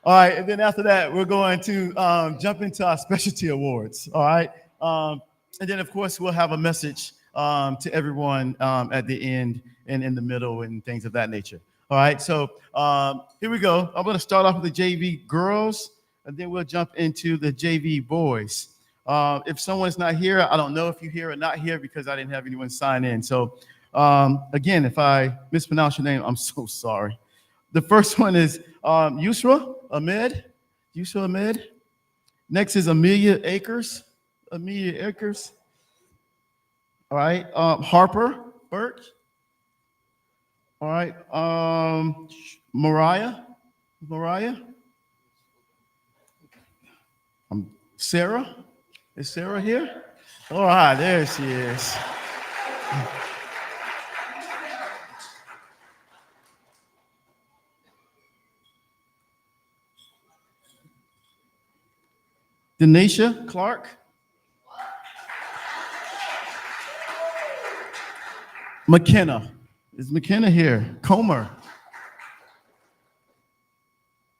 All right, and then after that, we're going to jump into our specialty awards. All right, and then of course we'll have a message to everyone at the end and in the middle and things of that nature. All right, so here we go. I'm going to start off with the JV girls, and then we'll jump into the JV boys. If someone's not here, I don't know if you're here or not here because I didn't have anyone sign in. So again, if I mispronounce your name, I'm so sorry. The first one is Yusra Ahmed. Yusra Ahmed. Next is Amelia Akers. Amelia Akers. All right. Harper Burke. All right. Mariah. Mariah. Sarah. Is Sarah here? All right. There she is. Denisha Clark. McKenna. Is McKenna here? Comer.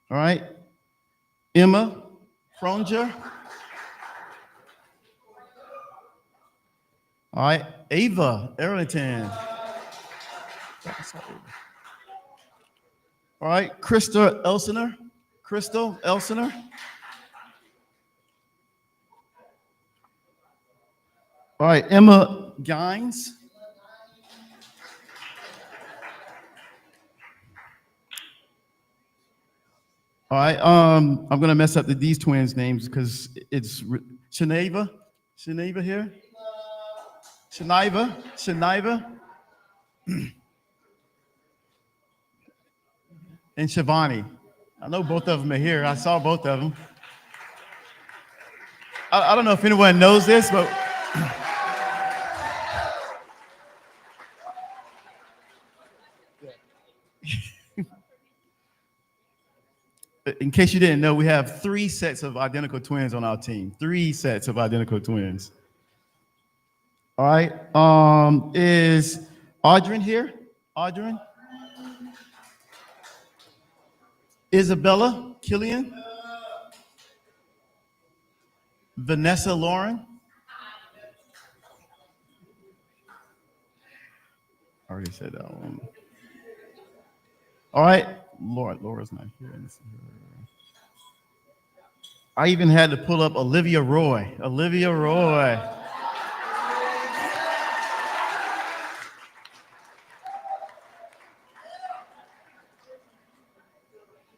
All right. Emma Fronger. All right. Ava Arlington. All right. Krista Elsener. Crystal Elsener. All right. Emma Gines. All right, I'm gonna mess up these twins' names because it's Shaneva. Shaneva here. Shaniva. Shaniva. And Shivani. I know both of them are here. I saw both of them. I don't know if anyone knows this, but in case you didn't know, we have 3 sets of identical twins on our team. 3 sets of identical twins. All right. Is Audrey here? Audrey? Isabella Killian? Vanessa Lauren? I already said that one. All right. Laura's not here. I even had to pull up Olivia Roy. Olivia Roy.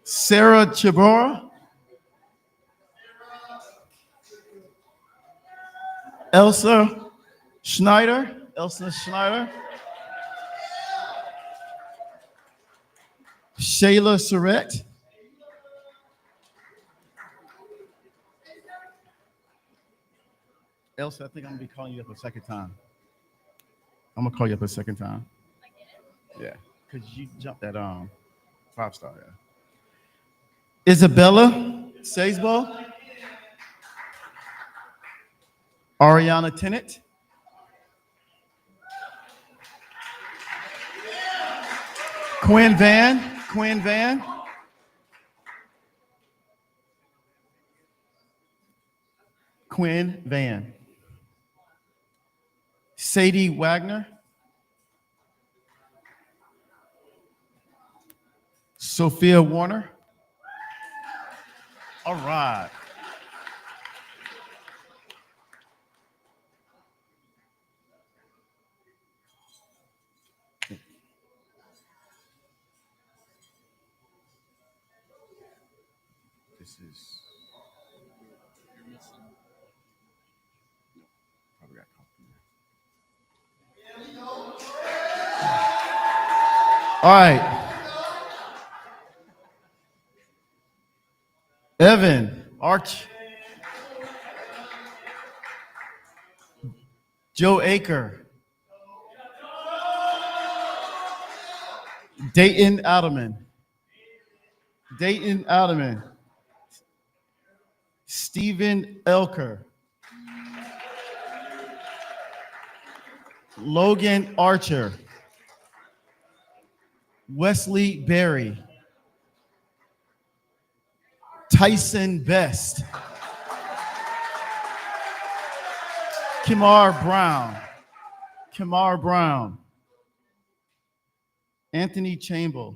Sarah Chibora. Elsa Schneider. Elsa Schneider. Shayla Surrett. Elsa, I think I'm gonna be calling you up a second time. I'm gonna call you up a second time. Yeah, because you jumped that 5-star. Yeah. Isabella Saisbo. Ariana Tennant. Quinn Van. Quinn Van. Quinn Van. Sadie Wagner. Sophia Warner. All right. This is probably got All right. Evan Arch. Joe Aker. Dayton Alderman. Dayton Alderman. Stephen Elker. Logan Archer. Wesley Berry. Tyson Best. Kimar Brown. Kimar Brown. Anthony Chamber.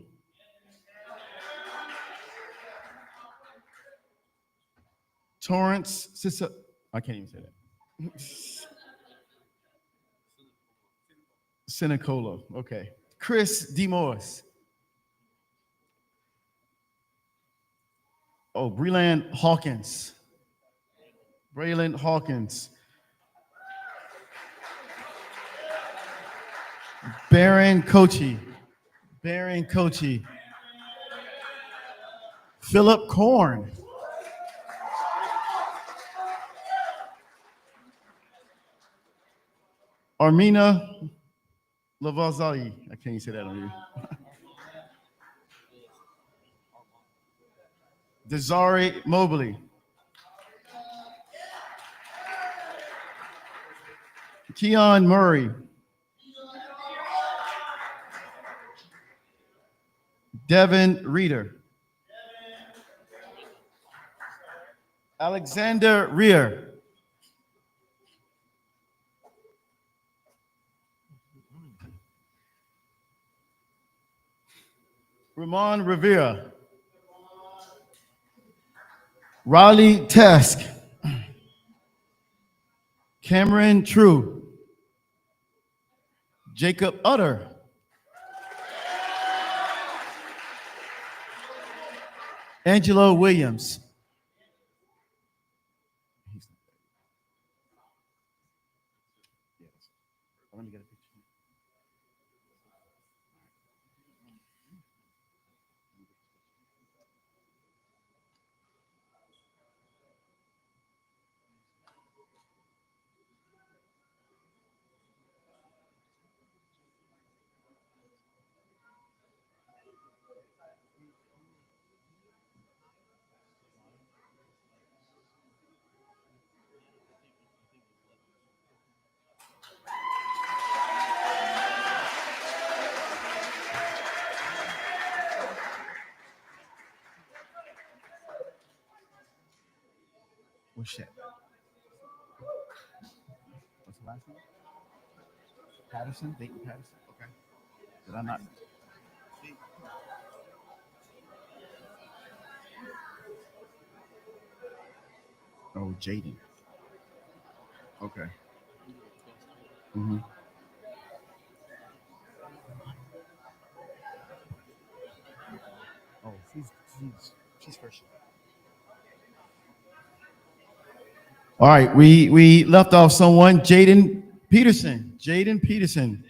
Torrance Sissa. I can't even say that. Sinicola. Okay. Chris D. Morris. Oh, Breland Hawkins. Braylon Hawkins. Baron Kochi. Baron Kochi. Philip Korn. Armina Lavazali. I can't even say that on you. Desiree Mobley. Keon Murray. Devin Reeder. Alexander Rear. Ramon Rivera. Riley Tesk. Cameron True. Jacob Utter. Angelo Williams. Let me get a picture. What's that? What's the last name? Patterson? Dayton Patterson? Okay. Did I not? Oh, Jaden. Okay. Mm-hmm. Oh, she's first. All right, we left off someone, Jaden Peterson. Jaden Peterson.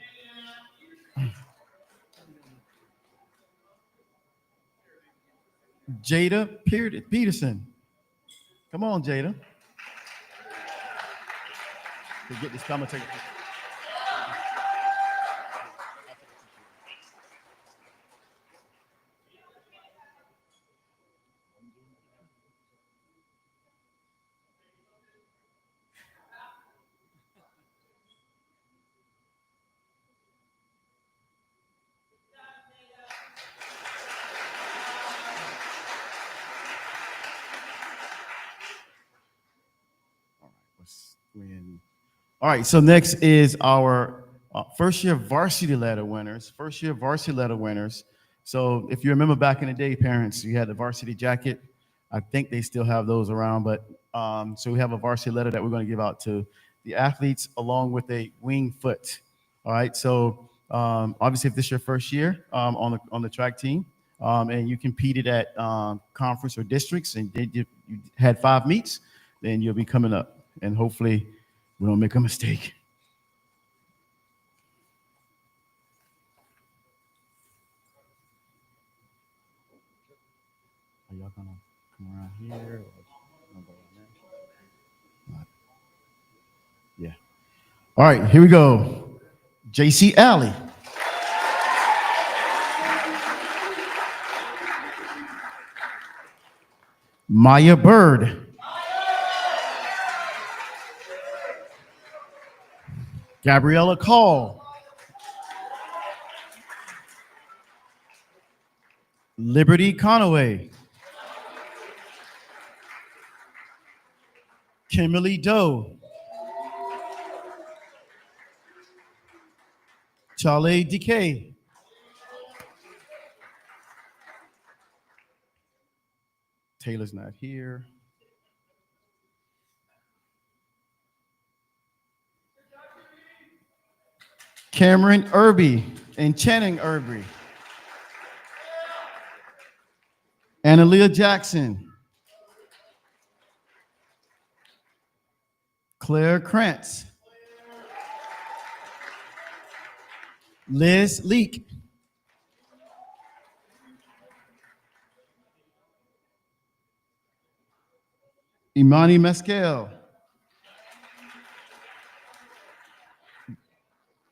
Jada Peterson. Come on, Jada. To get this camera taken. All right, so next is our first year varsity letter winners. First year varsity letter winners. So if you remember back in the day, parents, you had the varsity jacket. I think they still have those around, but so we have a varsity letter that we're going to give out to the athletes along with a wing foot. All right, so obviously if this is your first year on the track team and you competed at conference or districts and you had 5 meets, then you'll be coming up and hopefully we don't make a mistake. Are y'all gonna come around here? Or go around there? Yeah. All right, here we go. JC Alley. Maya Bird. Gabriella Call. Liberty Conaway. Kimberly Doe, Charlie Decay, Taylor's not here. Cameron Irby and Channing Irby. Annaleah Jackson. Claire Krantz. Liz Leak. Imani Mescal.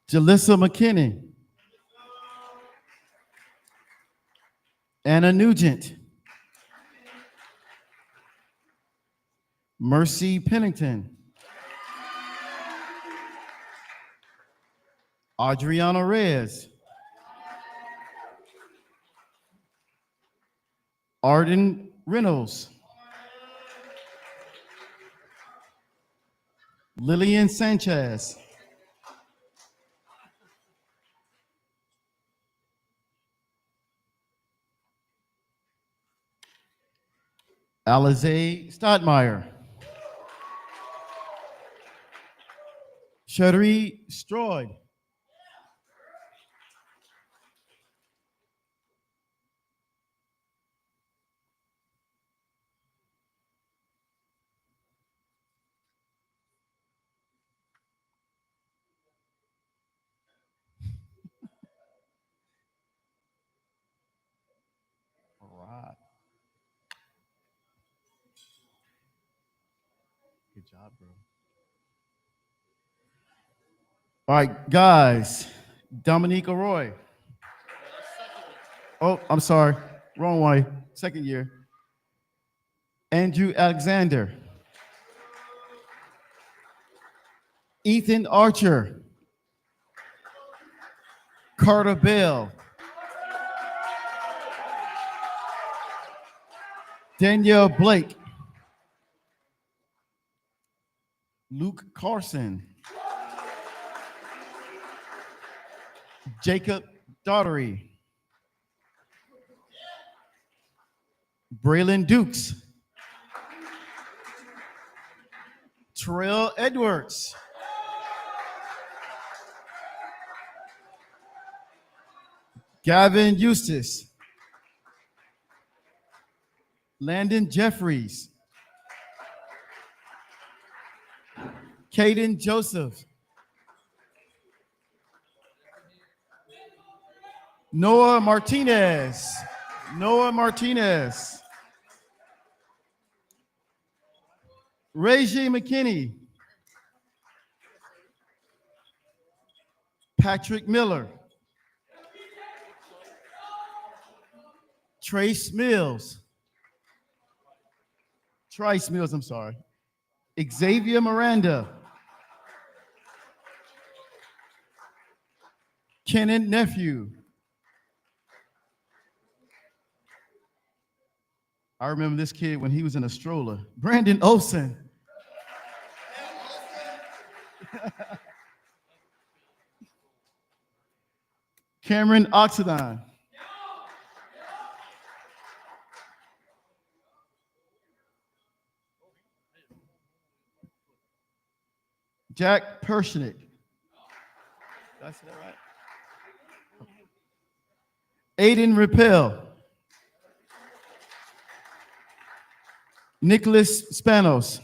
Jalissa McKinney. Anna Nugent. Mercy Pennington. Adriana Reyes. Arden Reynolds. Lillian Sanchez. Alize Stadmeyer. Cherie Stroyd. All right. Good job, bro. All right, guys. Dominique Roy. Oh, I'm sorry. Wrong way. Second year. Andrew Alexander. Ethan Archer. Carter Bell. Danielle Blake. Luke Carson. Jacob Daughtery. Braylon Dukes. Terrell Edwards. Gavin Eustace. Landon Jeffries. Caden Joseph. Noah Martinez. Noah Martinez. Reggie McKinney. Patrick Miller. Trace Mills. Trice Mills, I'm sorry. Xavier Miranda. Kenan Nephew. I remember this kid when he was in a stroller. Brandon Olson. Cameron Oxidine. Jack Pershnick. Did I say that right? Aiden Rappel. Nicholas Spanos.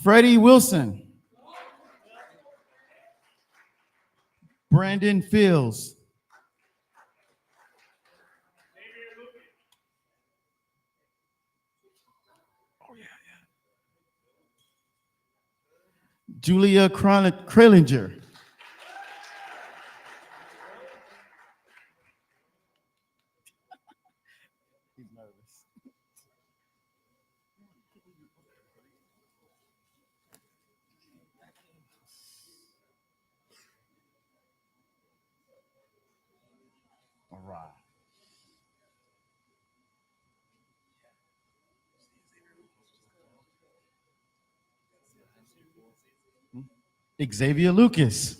Freddie Wilson. Brandon Fields. Julia Kralinger. He's nervous. All right. Xavier Lucas.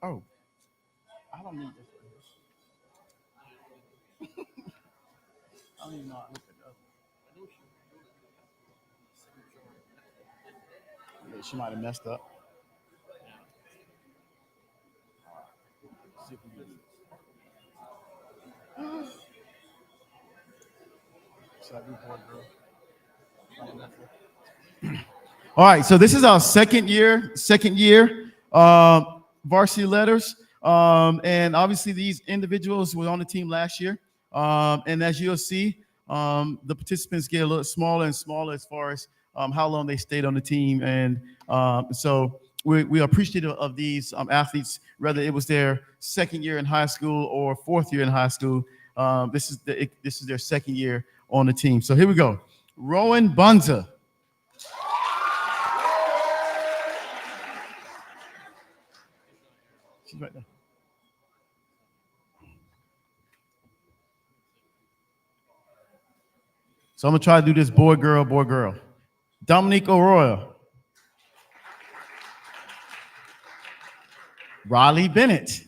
Oh, I don't need this. I don't even know how to look at that. Yeah, she might have messed up. Should I do boy, girl? All right, so this is our second year varsity letters. And obviously these individuals were on the team last year. And as you'll see, the participants get a little smaller and smaller as far as how long they stayed on the team. And so we are appreciative of these athletes, whether it was their second year in high school or fourth year in high school. This is their second year on the team. So here we go. Rowan Bunza. She's right there. So I'm gonna try to do this boy, girl, boy, girl. Dominique O'Roy. Riley Bennett.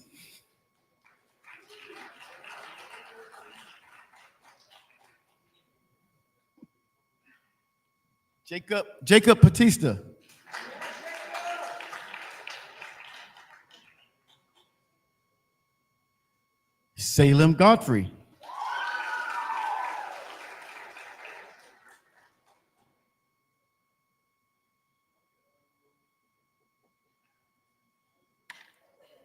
Jacob Batista. Salem Godfrey.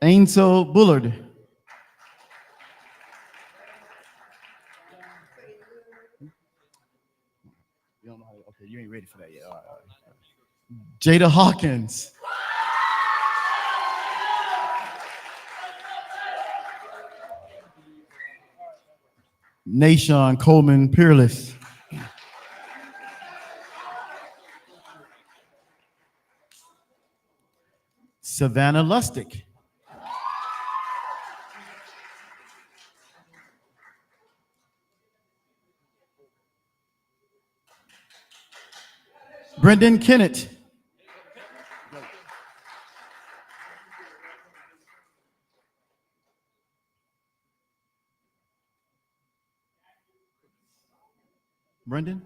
Ansel Bullard. You don't know how to, okay, you ain't ready for that yet. All right. Jada Hawkins. Nashon Coleman Peerless. Savannah Lustig. Brendan Kennett. Brendan?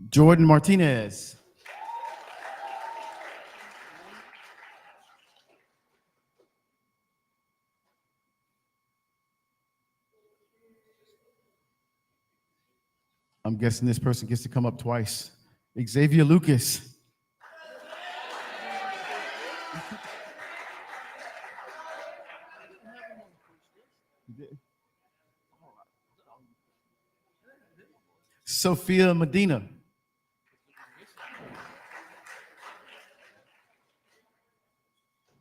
Jordan Martinez. I'm guessing this person gets to come up twice. Xavier Lucas. Sophia Medina.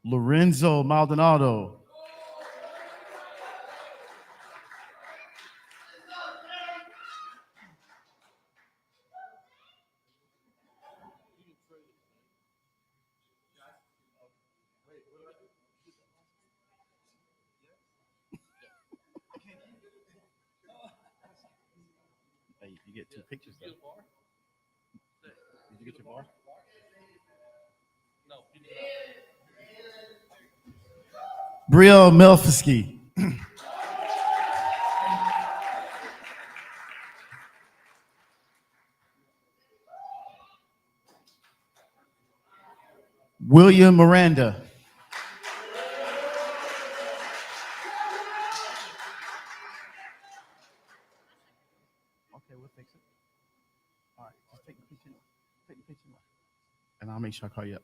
Lorenzo Maldonado. get two pictures though. Did you get your bar? No. Brielle Melfiski. William Miranda. Okay, we'll fix it. All right, just take the picture. Take the picture. And I'll make sure I call you up.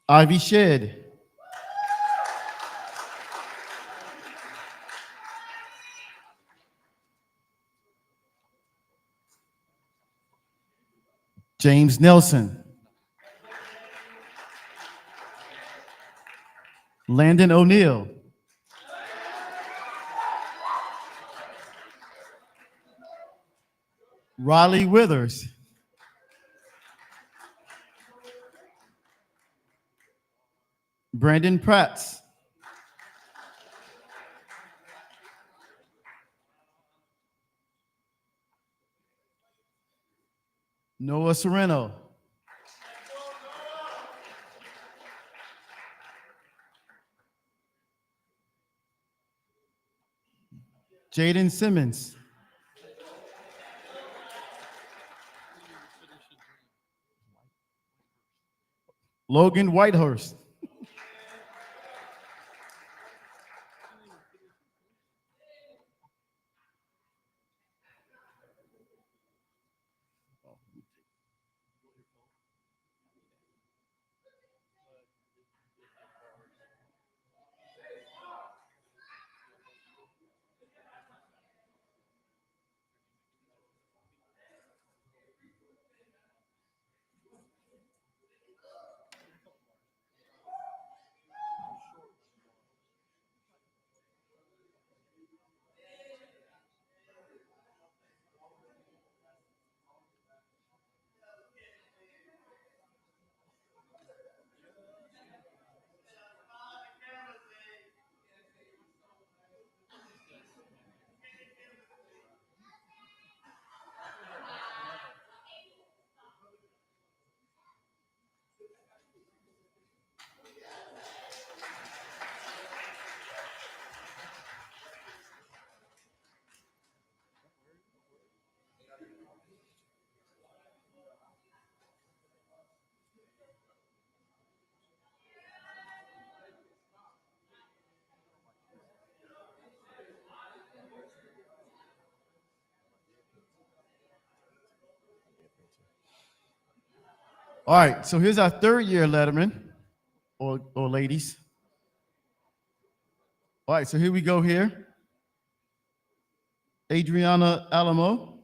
Ivy Shed. James Nelson. Landon O'Neill. Riley Withers. Brandon Pratts. Noah Sereno. Jaden Simmons. Logan Whitehurst. All right, so here's our third year letterman, or ladies. All right, so here we go here. Adriana Alamo.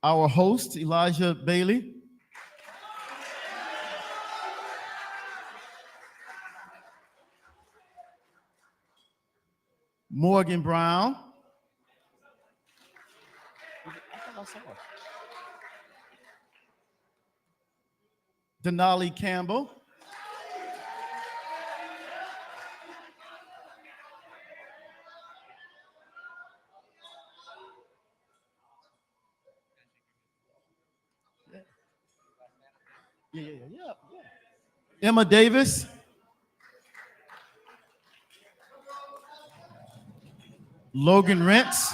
Our host, Elijah Bailey. Morgan Brown. Denali Campbell. Yeah. Emma Davis. Logan Rentz.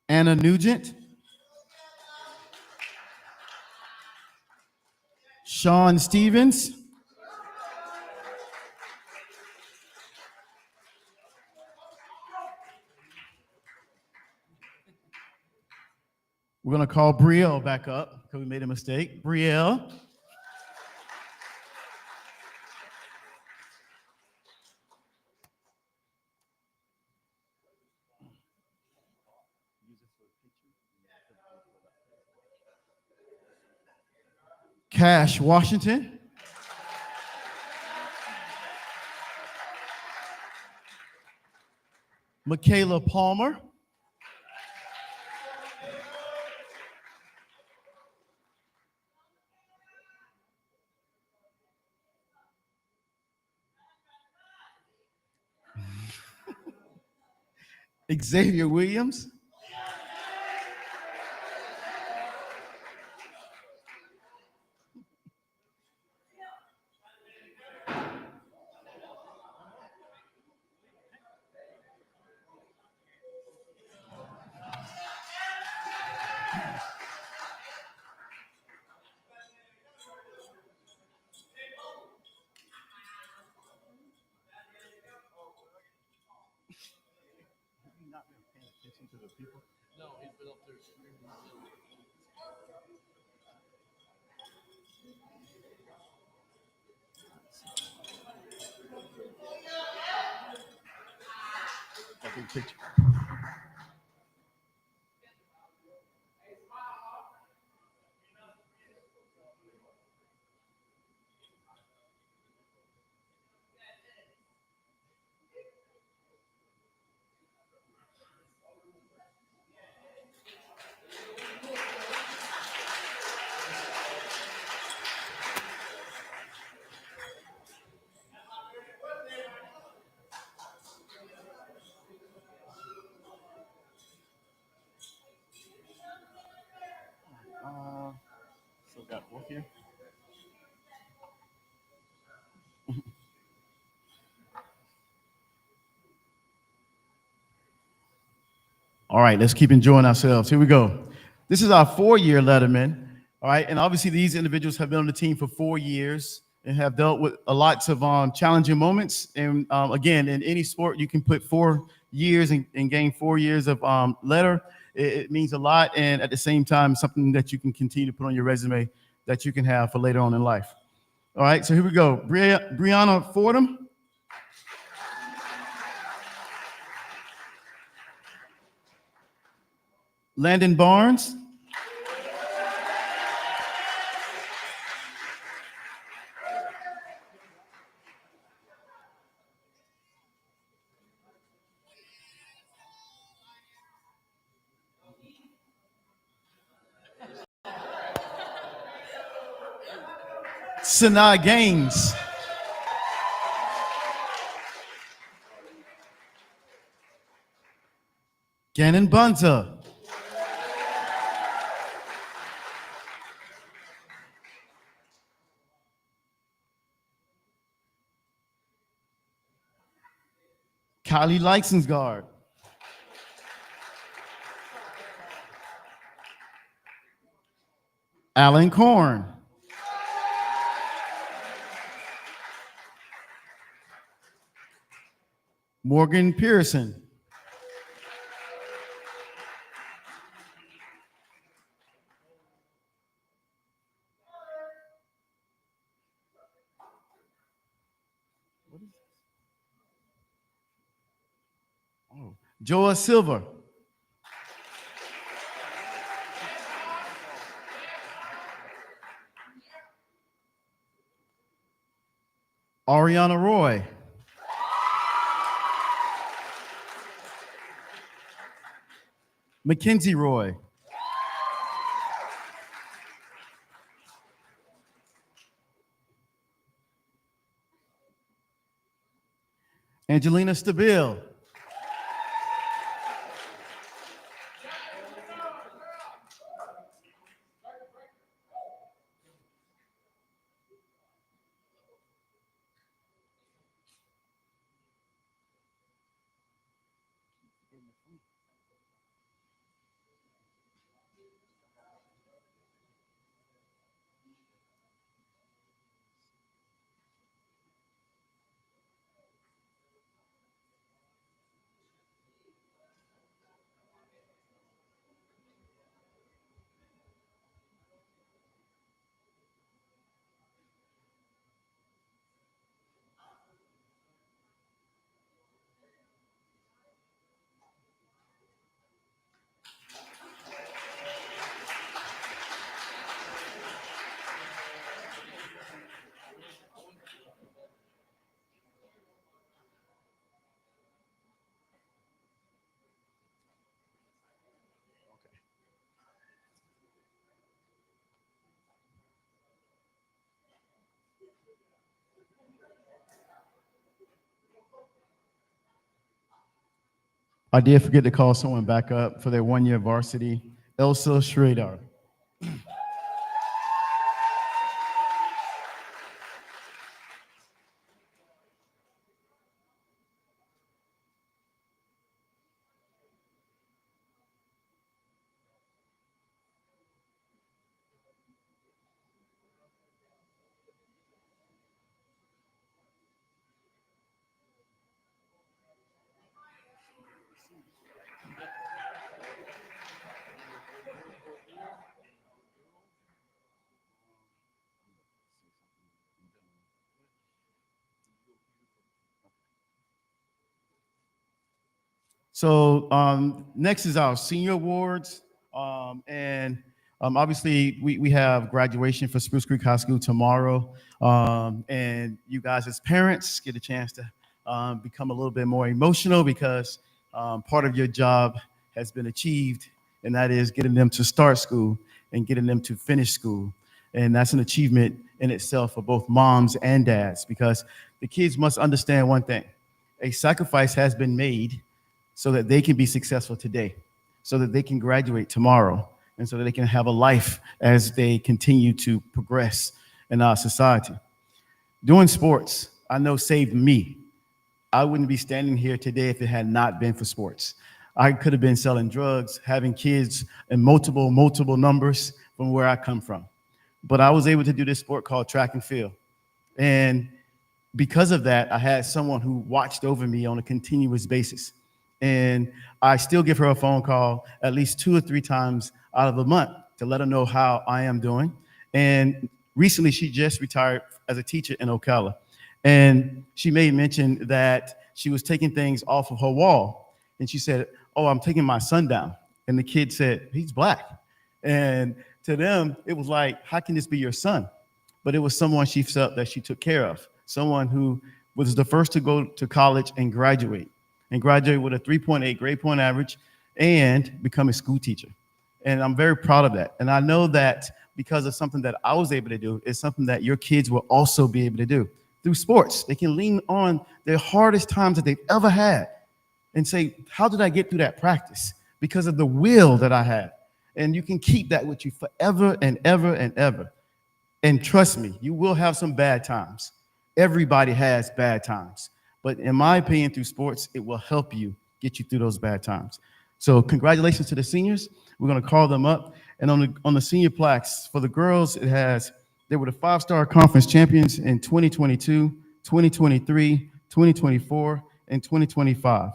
Anna Nugent. Sean Stevens. We're going to call Brielle back up because we made a mistake. Brielle. Cash Washington. Michaela Palmer, Xavier Williams, still got both here. All right, let's keep enjoying ourselves. Here we go. This is our 4-year letterman. All right, and obviously these individuals have been on the team for 4 years and have dealt with lots of challenging moments. And again, in any sport, you can put 4 years and gain 4 years of letter. It means a lot, and at the same time, something that you can continue to put on your resume that you can have for later on in life. All right, so here we go. Brianna Fordham, Landon Barnes, Sanaa Gaines, Gannon Bunza, Kylie Leisensgaard, Alan Korn, Morgan Pearson, Joa Silver, Ariana Roy, Mackenzie Roy, Angelina Stabile, I did forget to call someone back up for their 1 year varsity, Elsa Schrader. So next is our senior awards. And obviously, we have graduation for Spruce Creek High School tomorrow. And you guys, as parents, get a chance to become a little bit more emotional because part of your job has been achieved, and that is getting them to start school and getting them to finish school. And that's an achievement in itself for both moms and dads because the kids must understand one thing: a sacrifice has been made so that they can be successful today, so that they can graduate tomorrow, and so that they can have a life as they continue to progress in our society. Doing sports, I know, saved me. I wouldn't be standing here today if it had not been for sports. I could have been selling drugs, having kids in multiple numbers from where I come from. But I was able to do this sport called track and field. And because of that, I had someone who watched over me on a continuous basis. And I still give her a phone call at least 2 or 3 times out of the month to let her know how I am doing. And recently, she just retired as a teacher in Ocala. And she made mention that she was taking things off of her wall. And she said, "Oh, I'm taking my son down." And the kid said, "He's black." And to them, it was like, "How can this be your son?" But it was someone she felt that she took care of, someone who was the first to go to college and graduate with a 3.8 grade point average and become a school teacher. And I'm very proud of that. And I know that because of something that I was able to do, it's something that your kids will also be able to do through sports. They can lean on their hardest times that they've ever had and say, "How did I get through that practice?" Because of the will that I had. And you can keep that with you forever and ever and ever. And trust me, you will have some bad times. Everybody has bad times. But in my opinion, through sports, it will help you get you through those bad times. So congratulations to the seniors. We're going to call them up. And on the senior plaques, for the girls, it has, they were the 5-star conference champions in 2022, 2023, 2024, and 2025.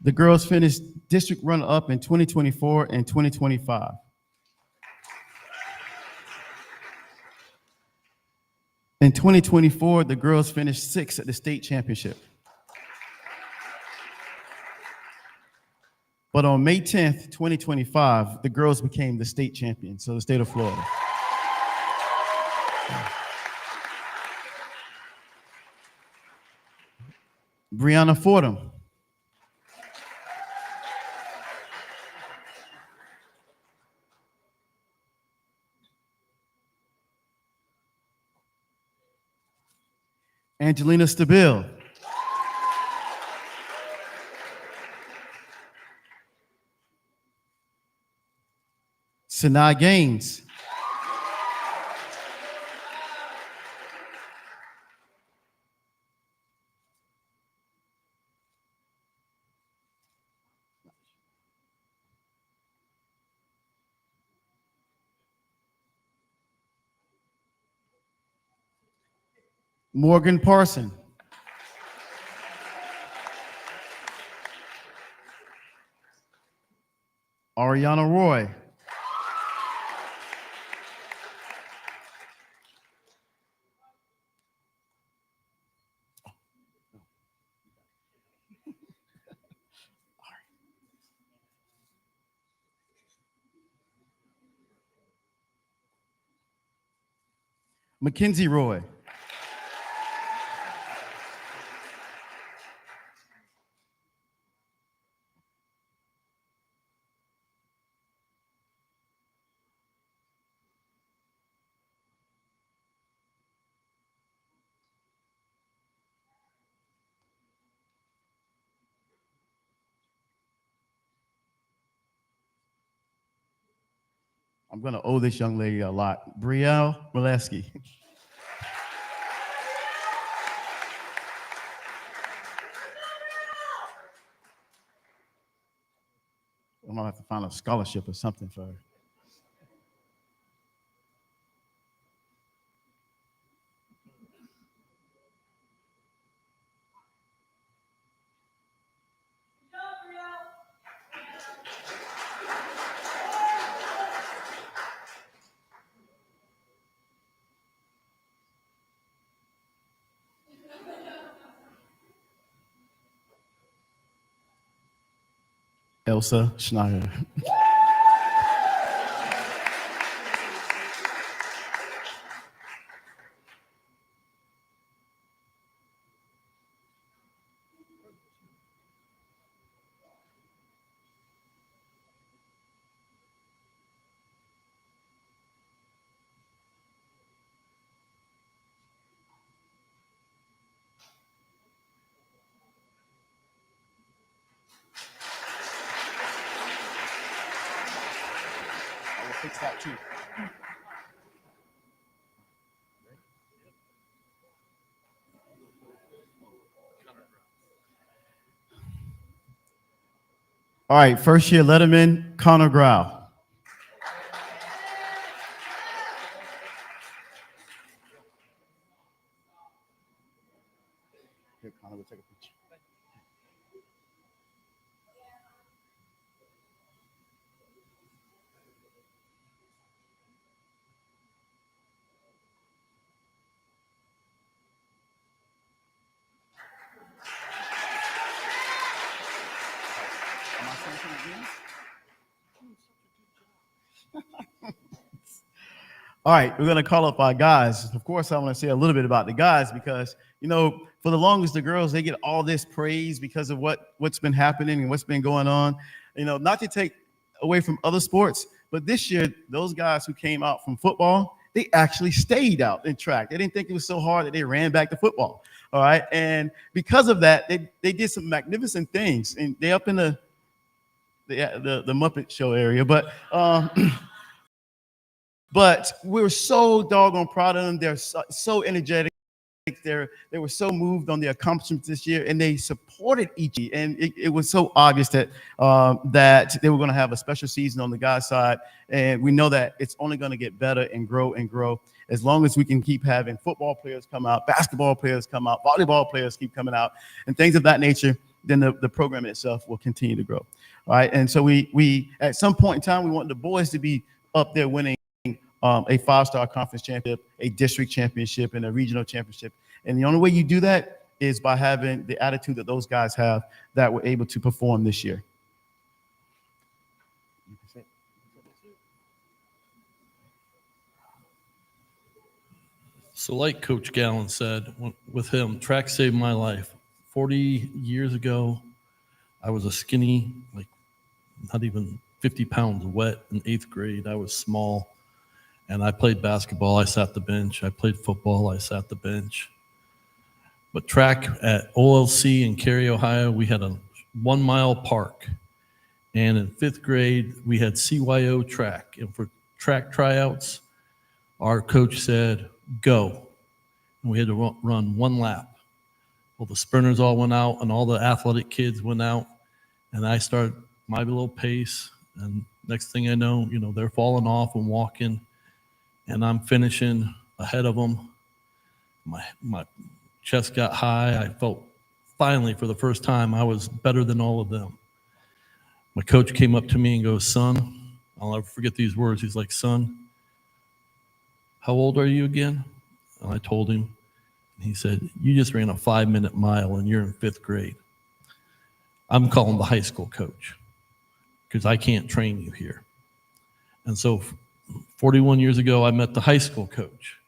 The girls finished district runner-up in 2024 and 2025. In 2024, the girls finished sixth at the state championship. But on May 10th, 2025, the girls became the state champions, so the state of Florida. Brianna Fordham. Angelina Stabile. Sinai Gaines. Morgan Parson. Ariana Roy. Mackenzie Roy. I'm going to owe this young lady a lot. Brielle Molesky. I'm going to have to find a scholarship or something for her. Elsa Schneider. I will fix that too. All right, first year letterman, Connor Grau. Here, Connor, we'll take a picture. Am I saying something again? All right, we're going to call up our guys. Of course, I want to say a little bit about the guys because, you know, for the longest, the girls, they get all this praise because of what's been happening and what's been going on. You know, not to take away from other sports, but this year, those guys who came out from football, they actually stayed out in track. They didn't think it was so hard that they ran back to football. All right, and because of that, they did some magnificent things, and they up in the Muppet Show area, but. But we're so doggone proud of them. They're so energetic. They were so moved on the accomplishments this year, and they supported each other. And it was so obvious that that they were going to have a special season on the guys' side. And we know that it's only going to get better and grow as long as we can keep having football players come out, basketball players come out, volleyball players keep coming out, and things of that nature. Then the program itself will continue to grow. All right. And so we at some point in time, we want the boys to be up there winning a five-star conference championship, a district championship, and a regional championship. And the only way you do that is by having the attitude that those guys have that were able to perform this year. So like Coach Gallen said, with him, track saved my life. 40 years ago, I was a skinny, like not even 50 pounds wet in 8th grade. I was small. And I played basketball, I sat the bench. I played football, I sat the bench. But track at OLC in Cary, Ohio, we had a 1 mile park. And in 5th grade, we had CYO track. And for track tryouts, our coach said, go. And we had to run 1 lap. Well, the sprinters all went out and all the athletic kids went out. And I started my little pace. And next thing I know, they're falling off and walking. And I'm finishing ahead of them. My chest got high. I felt finally, for the first time, I was better than all of them. My coach came up to me and goes, son, I'll never forget these words. He's like, son, how old are you again? And I told him. And he said, you just ran a 5-minute mile and you're in 5th grade. I'm calling the high school coach because I can't train you here. And so 41 years ago, I met the high school coach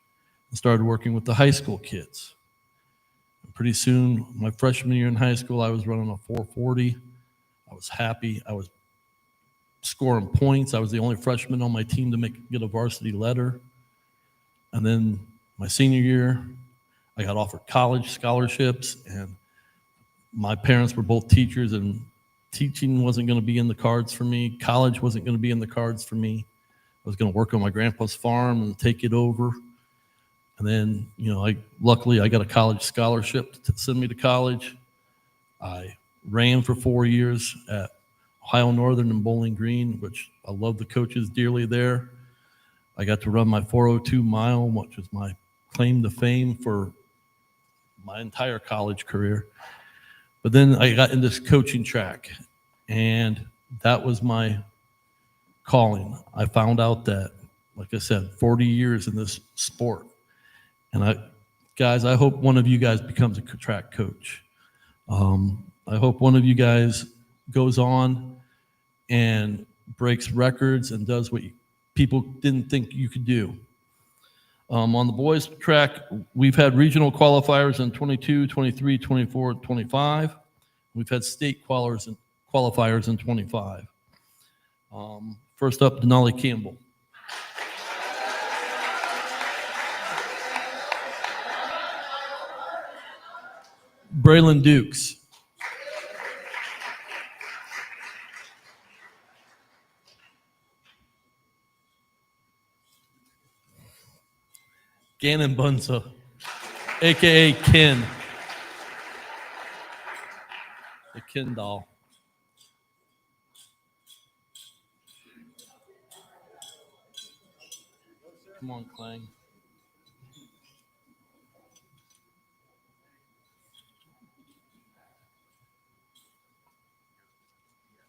and started working with the high school kids. And pretty soon, my freshman year in high school, I was running a 440. I was happy. I was scoring points. I was the only freshman on my team to get a varsity letter. And then my senior year, I got offered college scholarships, and my parents were both teachers, and teaching wasn't going to be in the cards for me. College wasn't going to be in the cards for me. was going to work on my grandpa's farm and take it over. And then, luckily I got a college scholarship to send me to college. I ran for 4 years at Ohio Northern and Bowling Green, which I love the coaches dearly there. I got to run my 402 mile, which was my claim to fame for my entire college career. But then I got in this coaching track, and that was my calling. I found out that, like I said, 40 years in this sport. And I hope one of you guys becomes a track coach. I hope one of you guys goes on and breaks records and does what people didn't think you could do. On the boys track, we've had regional qualifiers in 22, 23, 24, 25. We've had state qualifiers in 25. First up, Denali Campbell. Braylon Dukes. Gannon Bunza, a.k.a. Ken. The Ken doll. Come on, Clang.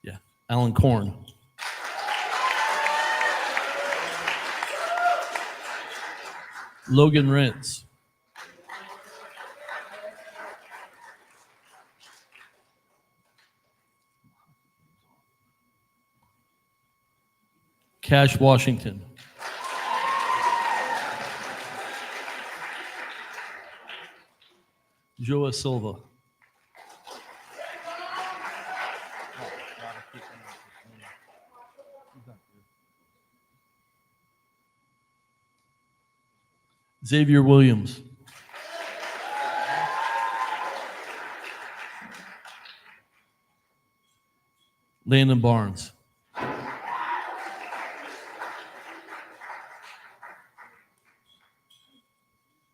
Yeah, Alan Korn. Logan Rentz. Cash Washington. Joa Silva. Xavier Williams. Landon Barnes. That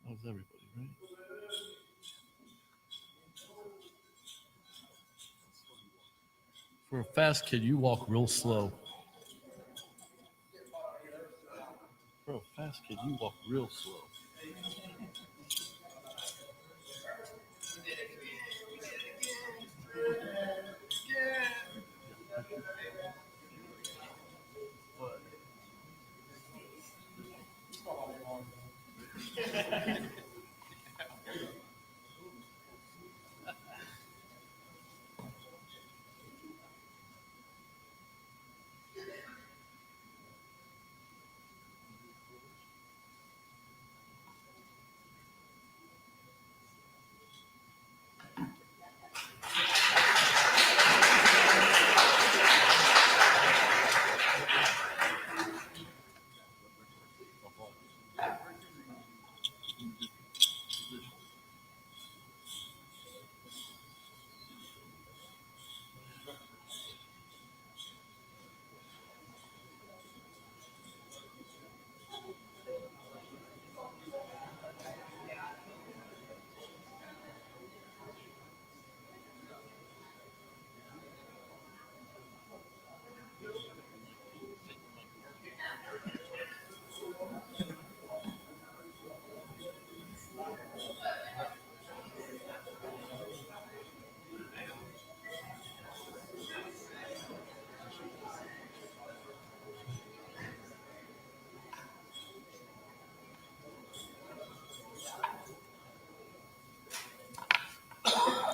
was everybody, right? For a fast kid, you walk real slow. For a fast kid, you walk real slow.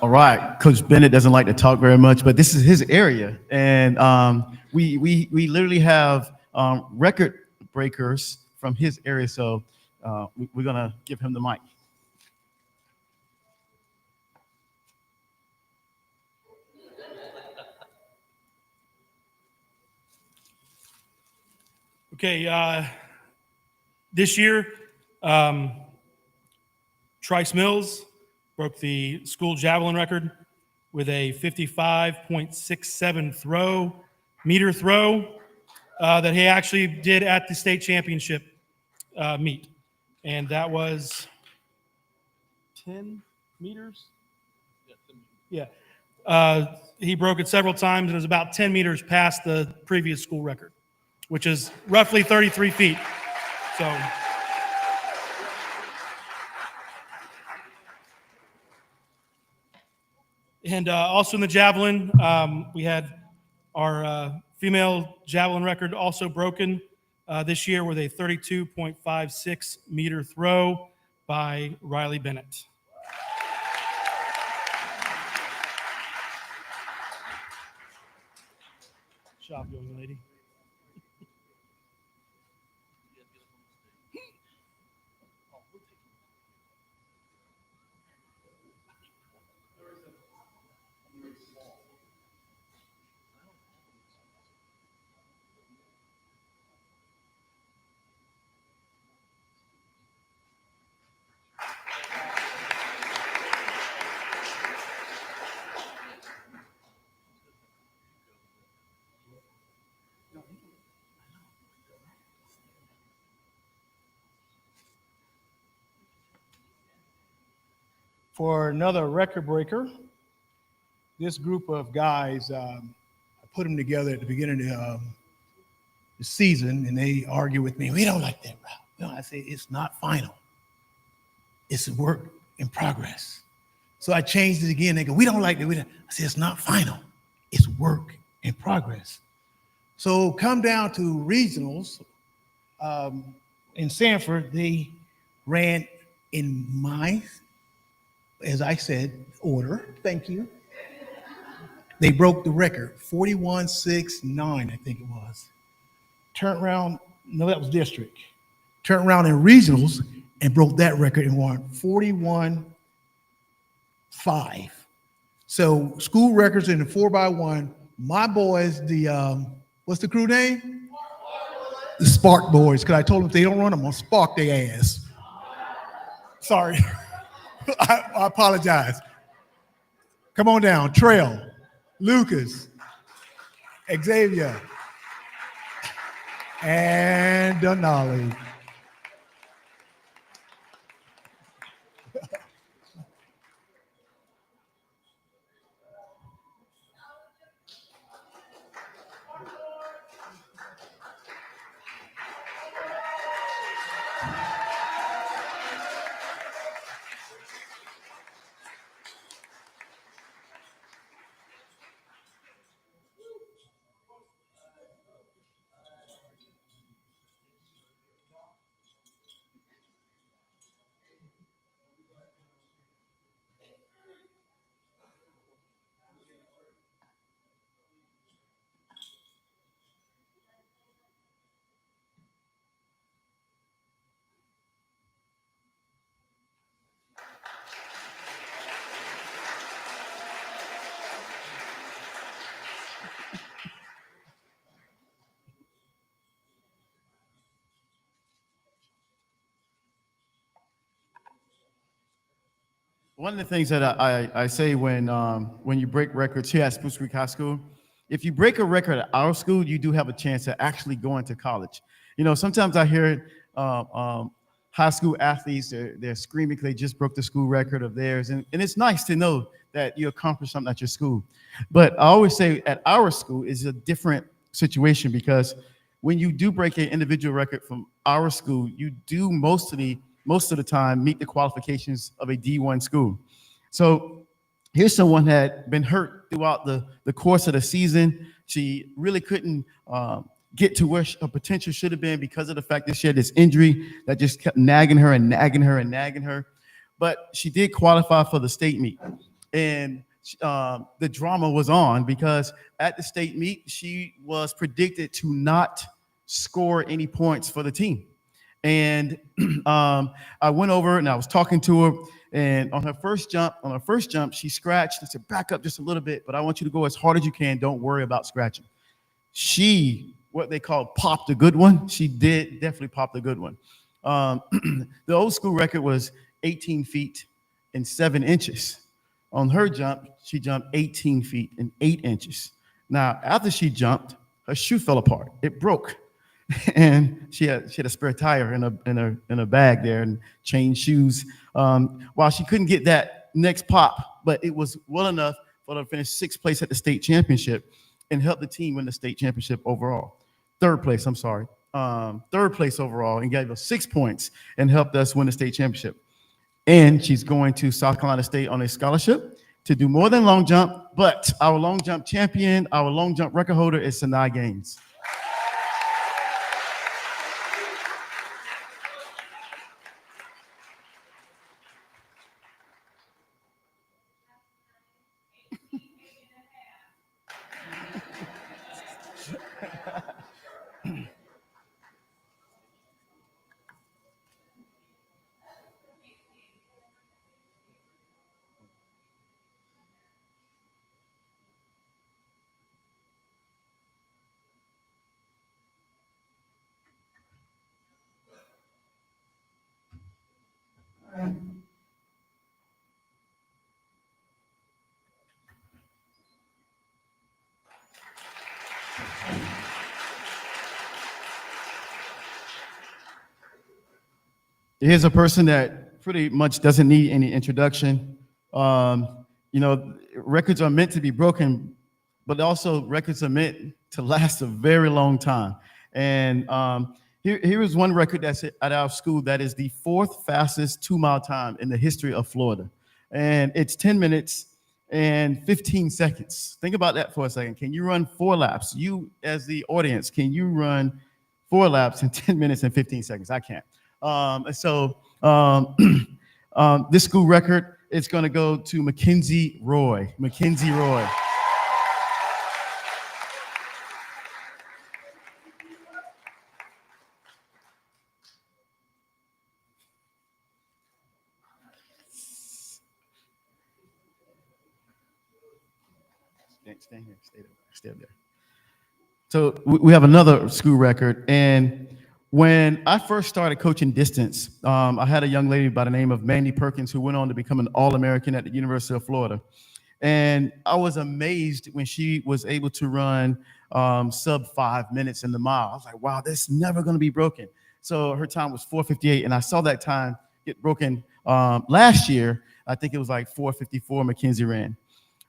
All right, Coach Bennett doesn't like to talk very much, but this is his area, and we literally have record breakers from his area. So we're gonna give him the mic. Okay, this year, Trice Mills broke the school javelin record with a 55.67 meter throw. that he actually did at the state championship meet. And that was 10 meters? Yeah. He broke it several times, and it was about 10 meters past the previous school record, which is roughly 33 feet. So, and also in the javelin, we had our female javelin record also broken this year with a 32.56 meter throw by Riley Bennett. Good job, young lady. For another record breaker, this group of guys, I put them together at the beginning of the season, and they argue with me. We don't like that route. No, I say it's not final. It's a work in progress. So I changed it again. They go, we don't like that. I say it's not final. It's work in progress. So come down to regionals in Sanford. They ran in my, as I said, order. Thank you. They broke the record, 41.69, I think it was. Turned around, no, that was district. Turned around in regionals and broke that record and won 41.5. So school records in the 4x1. My boys, the what's the crew name? The Spark Boys, because I told them if they don't run, I'm gonna spark their ass. Sorry. I apologize. Come on down. Trail, Lucas, Xavier, and Denali. One of the things that I say when you break records here at Spruce Creek High School, if you break a record at our school, you do have a chance to actually go into college. You know, sometimes I hear high school athletes, they're screaming because they just broke the school record of theirs. And it's nice to know that you accomplished something at your school. But I always say at our school is a different situation, because when you do break an individual record from our school, you do most of the time meet the qualifications of a D1 school. So here's someone that had been hurt throughout the course of the season. She really couldn't get to where her potential should have been because of the fact that she had this injury that just kept nagging her and nagging her and nagging her. But she did qualify for the state meet. And the drama was on because at the state meet, she was predicted to not score any points for the team. And I went over and I was talking to her, and on her first jump, she scratched. I said, back up just a little bit, but I want you to go as hard as you can. Don't worry about scratching. She, what they call popped a good one. She did definitely pop a good one. The old school record was 18 feet and 7 inches. On her jump, she jumped 18 feet and 8 inches. Now, after she jumped, her shoe fell apart. It broke. And she had a spare tire in a bag there and changed shoes. While she couldn't get that next pop, but it was well enough for her to finish 6th place at the state championship and help the team win the state championship overall. 3rd place, I'm sorry. 3rd place overall, and gave us 6 points and helped us win the state championship. And she's going to South Carolina State on a scholarship to do more than long jump, but our long jump champion, our long jump record holder is Sinai Gaines. Here's a person that pretty much doesn't need any introduction. Records are meant to be broken, but also records are meant to last a very long time. And here is one record that's at our school that is the 4th fastest 2-mile time in the history of Florida. And it's 10 minutes and 15 seconds. Think about that for a second. Can you run 4 laps? You, as the audience, can you run 4 laps in 10 minutes and 15 seconds? I can't. This school record is going to go to Mackenzie Roy. Mackenzie Roy. Stay here. Stay up there. So we have another school record, and when I first started coaching distance, I had a young lady by the name of Mandy Perkins who went on to become an All-American at the University of Florida. And I was amazed when she was able to run sub 5 minutes in the mile. I was like, wow, that's never going to be broken. So her time was 4:58, and I saw that time get broken last year. I think it was like 4:54 Mackenzie ran.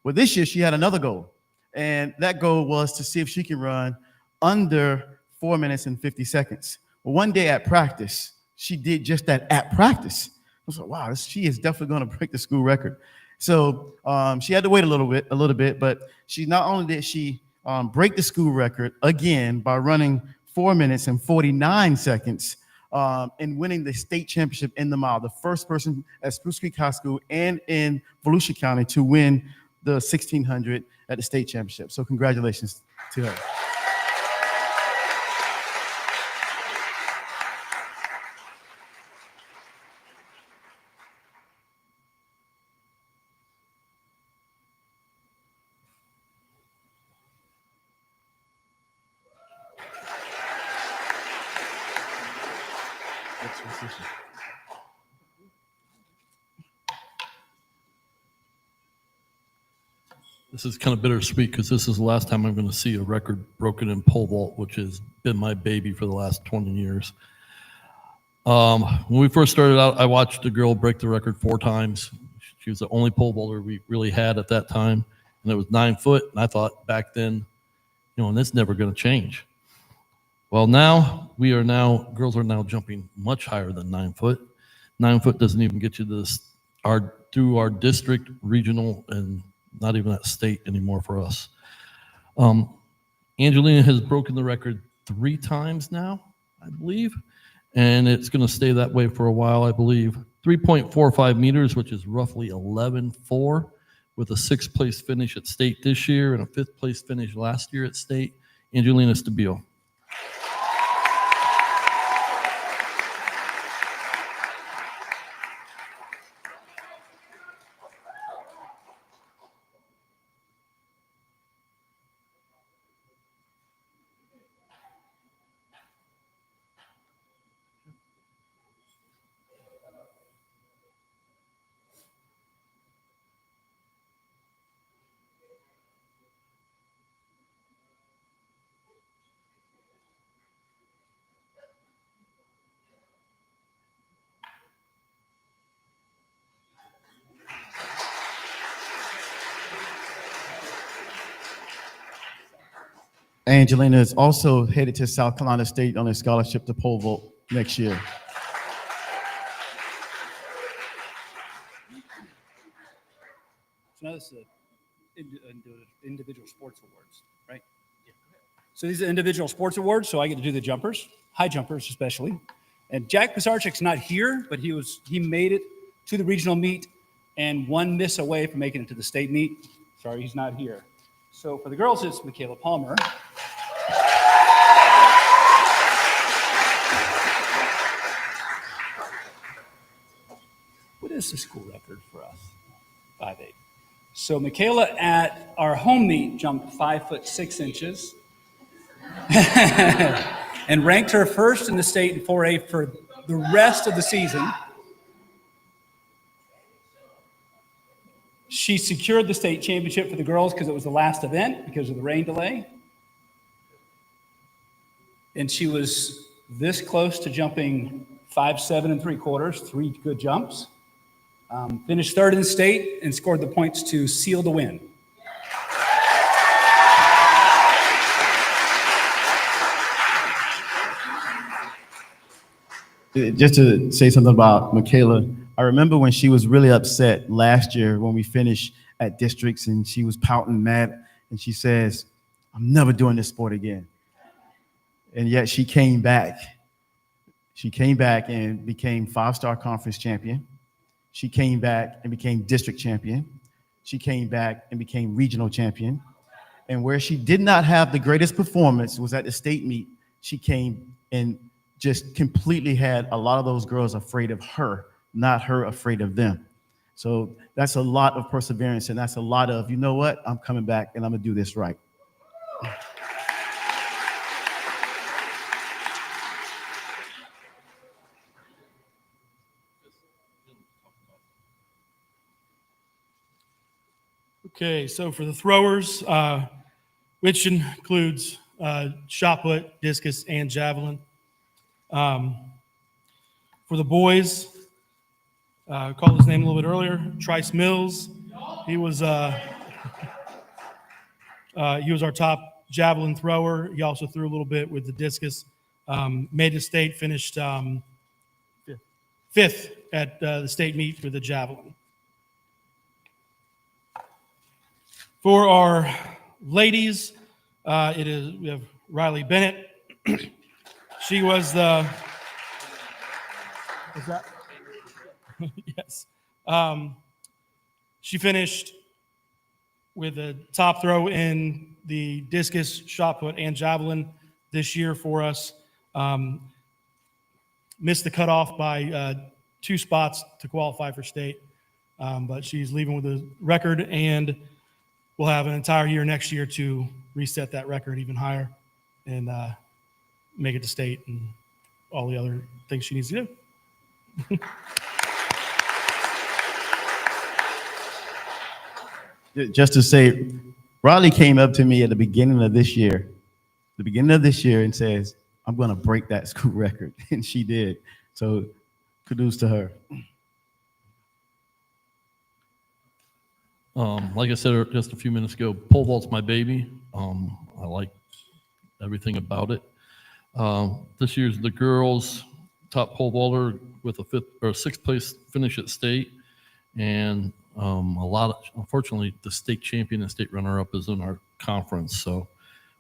Well, this year she had another goal, and that goal was to see if she can run under 4 minutes and 50 seconds. Well, one day at practice, she did just that at practice. I was like, wow, she is definitely going to break the school record. So she had to wait a little bit, but she not only did she break the school record again by running 4 minutes and 49 seconds and winning the state championship in the mile, the first person at Spruce Creek High School and in Volusia County to win the 1600 at the state championship. So congratulations to her. This is kind of bittersweet because this is the last time I'm going to see a record broken in pole vault, which has been my baby for the last 20 years. When we first started out, I watched a girl break the record 4 times. She was the only pole vaulter we really had at that time, and it was 9 foot. And I thought back then, and that's never going to change. Well, girls are now jumping much higher than 9 foot. 9 foot doesn't even get you to through our district, regional, and not even at state anymore for us. Angelina has broken the record 3 times now, I believe, and it's going to stay that way for a while, I believe. 3.45 meters, which is roughly 11.4, with a 6th place finish at state this year and a 5th place finish last year at state. Angelina Stabile. Angelina is also headed to South Carolina State on a scholarship to pole vault next year. So now this is individual sports awards, right? So these are individual sports awards, so I get to do the jumpers, high jumpers especially. And Jack Pisarchik's not here, but he made it to the regional meet and one miss away from making it to the state meet. Sorry, he's not here. So for the girls, it's Michaela Palmer. What is the school record for us? 5'8". So Michaela at our home meet jumped 5'6" and ranked her first in the state in 4A for the rest of the season. She secured the state championship for the girls because it was the last event because of the rain delay. And she was this close to jumping 5'7" 3/4, 3 good jumps. Finished third in the state and scored the points to seal the win. Just to say something about Michaela, I remember when she was really upset last year when we finished at districts and she was pouting mad and she says, I'm never doing this sport again. And yet she came back. She came back and became 5-star conference champion. She came back and became district champion. She came back and became regional champion. And where she did not have the greatest performance was at the state meet. She came and just completely had a lot of those girls afraid of her, not her afraid of them. So that's a lot of perseverance, and that's a lot of, you know what, I'm coming back and I'm gonna do this right. Okay, so for the throwers, which includes shot put, discus, and javelin. For the boys, called his name a little bit earlier, Trice Mills. He was our top javelin thrower. He also threw a little bit with the discus. Made the state, finished fifth at the state meet with the javelin. For our ladies, we have Riley Bennett. She was the, is that? Yes. She finished with a top throw in the discus, shot put, and javelin this year for us. Missed the cutoff by 2 spots to qualify for state, but she's leaving with a record, and we'll have an entire year next year to reset that record even higher and make it to state and all the other things she needs to do. Just to say, Riley came up to me at the beginning of this year, and says, I'm going to break that school record. And she did. So kudos to her. Like I said just a few minutes ago, pole vault's my baby. I like everything about it. This year's the girls' top pole vaulter with a 5th or 6th place finish at state, and unfortunately, the state champion and state runner-up is in our conference, so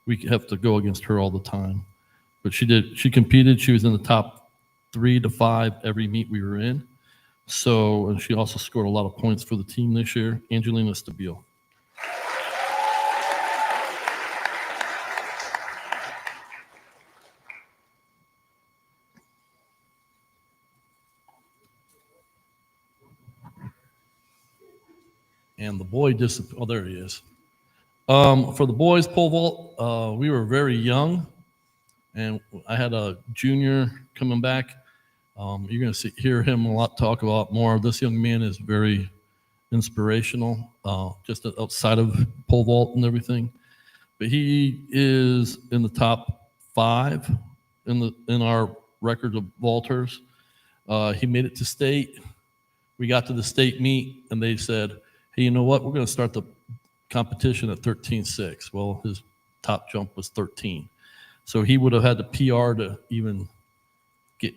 we have to go against her all the time. But she competed. She was in the top 3 to 5 every meet we were in. So, and she also scored a lot of points for the team this year, Angelina Stabile. And the boy oh, there he is. For the boys pole vault, we were very young, and I had a junior coming back. You're going to hear him a lot talk about more. This young man is very inspirational, just outside of pole vault and everything. But he is in the top 5 in our record of vaulters. He made it to state. We got to the state meet, and they said, hey, you know what? We're going to start the competition at 13.6. Well, his top jump was 13. So he would have had the PR to even get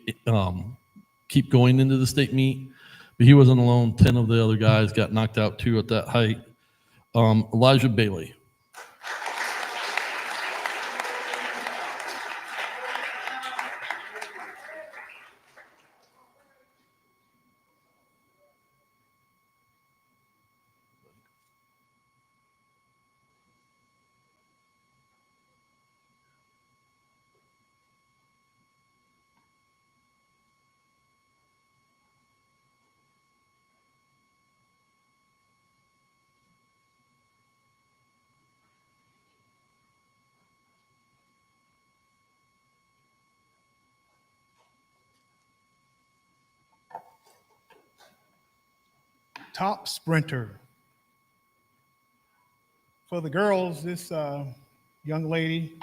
keep going into the state meet. But he wasn't alone. 10 of the other guys got knocked out too at that height. Elijah Bailey. Top sprinter. For the girls, this young lady,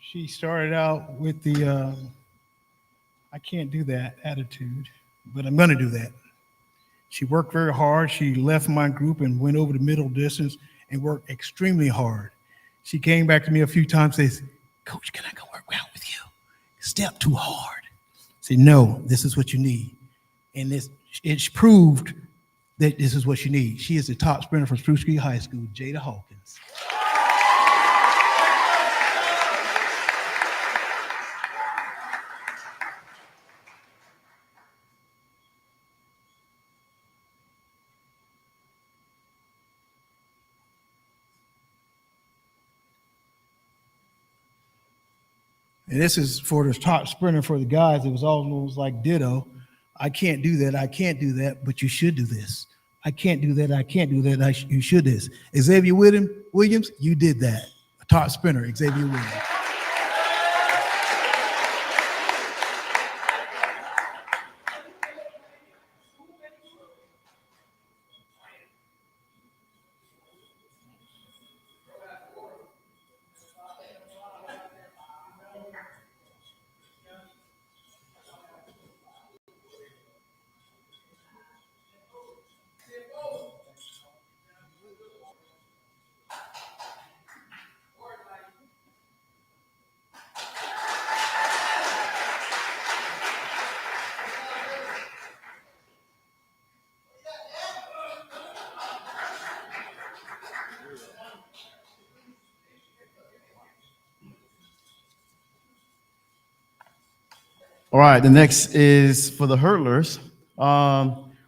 she started out with the I can't do that attitude, but I'm going to do that. She worked very hard. She left my group and went over the middle distance and worked extremely hard. She came back to me a few times and said, Coach, can I go work out with you? Step too hard. I said, no, this is what you need. And it's proved that this is what you need. She is the top sprinter from Spruce Creek High School, Jada Hawkins. And this is for the top sprinter for the guys. It was almost like ditto. I can't do that. I can't do that, but you should do this. I can't do that. I can't do that. You should do this. Xavier Williams, you did that. A top sprinter, Xavier Williams. All right, the next is for the hurdlers.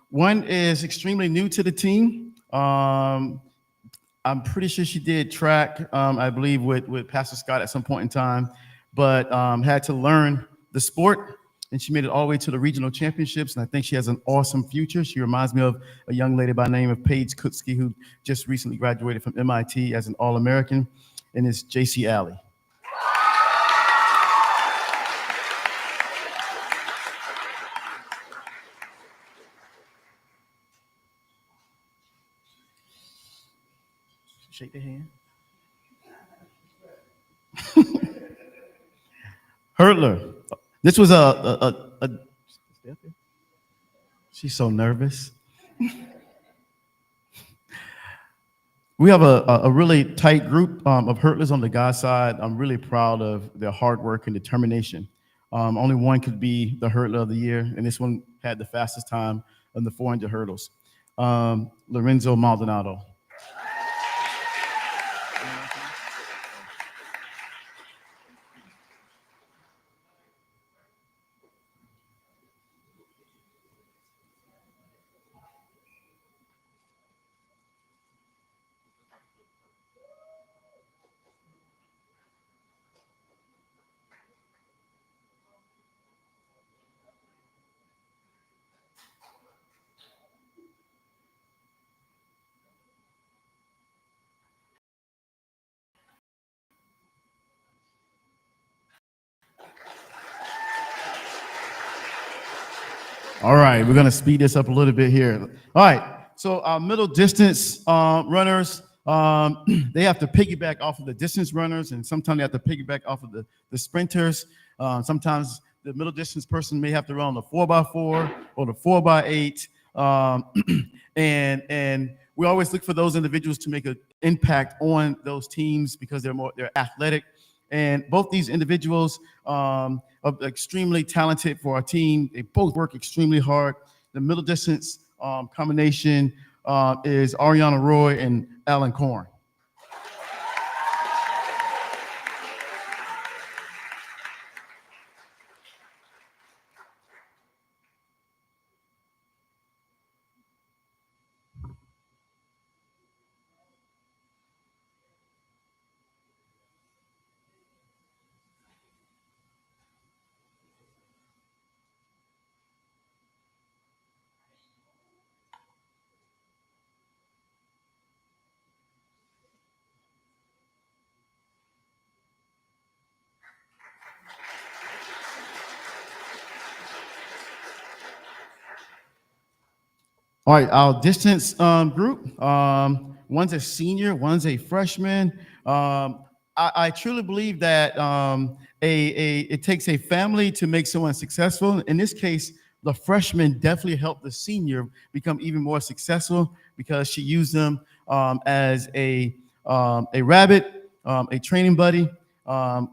One is extremely new to the team. I'm pretty sure she did track, I believe, with Pastor Scott at some point in time, but had to learn the sport, and she made it all the way to the regional championships, and I think she has an awesome future. She reminds me of a young lady by the name of Paige Kutsky, who just recently graduated from MIT as an All-American, and it's J.C. Alley. Shake the hand. Hurdler. This was she's so nervous. We have a really tight group of hurdlers on the guys side. I'm really proud of their hard work and determination. Only one could be the hurdler of the year, and this one had the fastest time on the 400 hurdles. Lorenzo Maldonado. All right, we're gonna speed this up a little bit here. All right, so our middle distance runners, they have to piggyback off of the distance runners, and sometimes they have to piggyback off of the sprinters. Sometimes the middle distance person may have to run the 4x4 or the 4x8. And we always look for those individuals to make an impact on those teams because they're athletic. And both these individuals are extremely talented for our team. They both work extremely hard. The middle distance combination is Ariana Roy and Alan Korn. All right, our distance group, one's a senior, one's a freshman. I truly believe that it takes a family to make someone successful. In this case, the freshman definitely helped the senior become even more successful because she used them as a rabbit, a training buddy,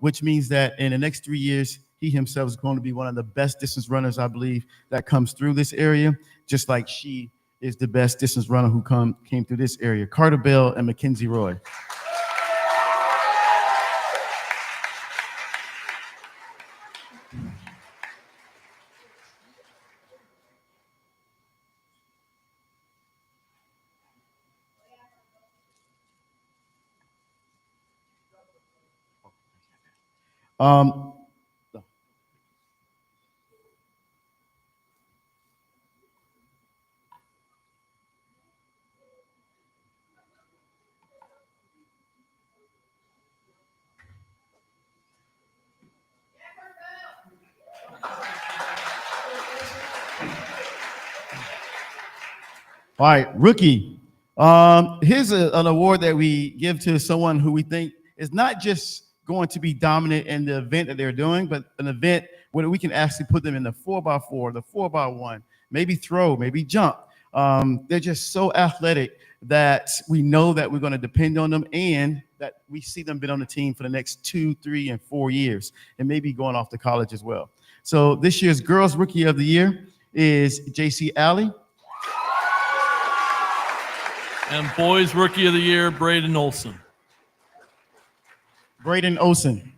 which means that in the next 3 years, he himself is going to be one of the best distance runners, I believe, that comes through this area, just like she is the best distance runner who came through this area. Carter Bell and Mackenzie Roy. Um, All right, rookie. Here's an award that we give to someone who we think is not just going to be dominant in the event that they're doing, but an event where we can actually put them in the 4x4, the 4x1, maybe throw, maybe jump. They're just so athletic that we know that we're going to depend on them and that we see them been on the team for the next 2, 3, and 4 years, and maybe going off to college as well. So this year's Girls Rookie of the Year is JC Alley. And Boys Rookie of the Year, Braden Olson. Braden Olson.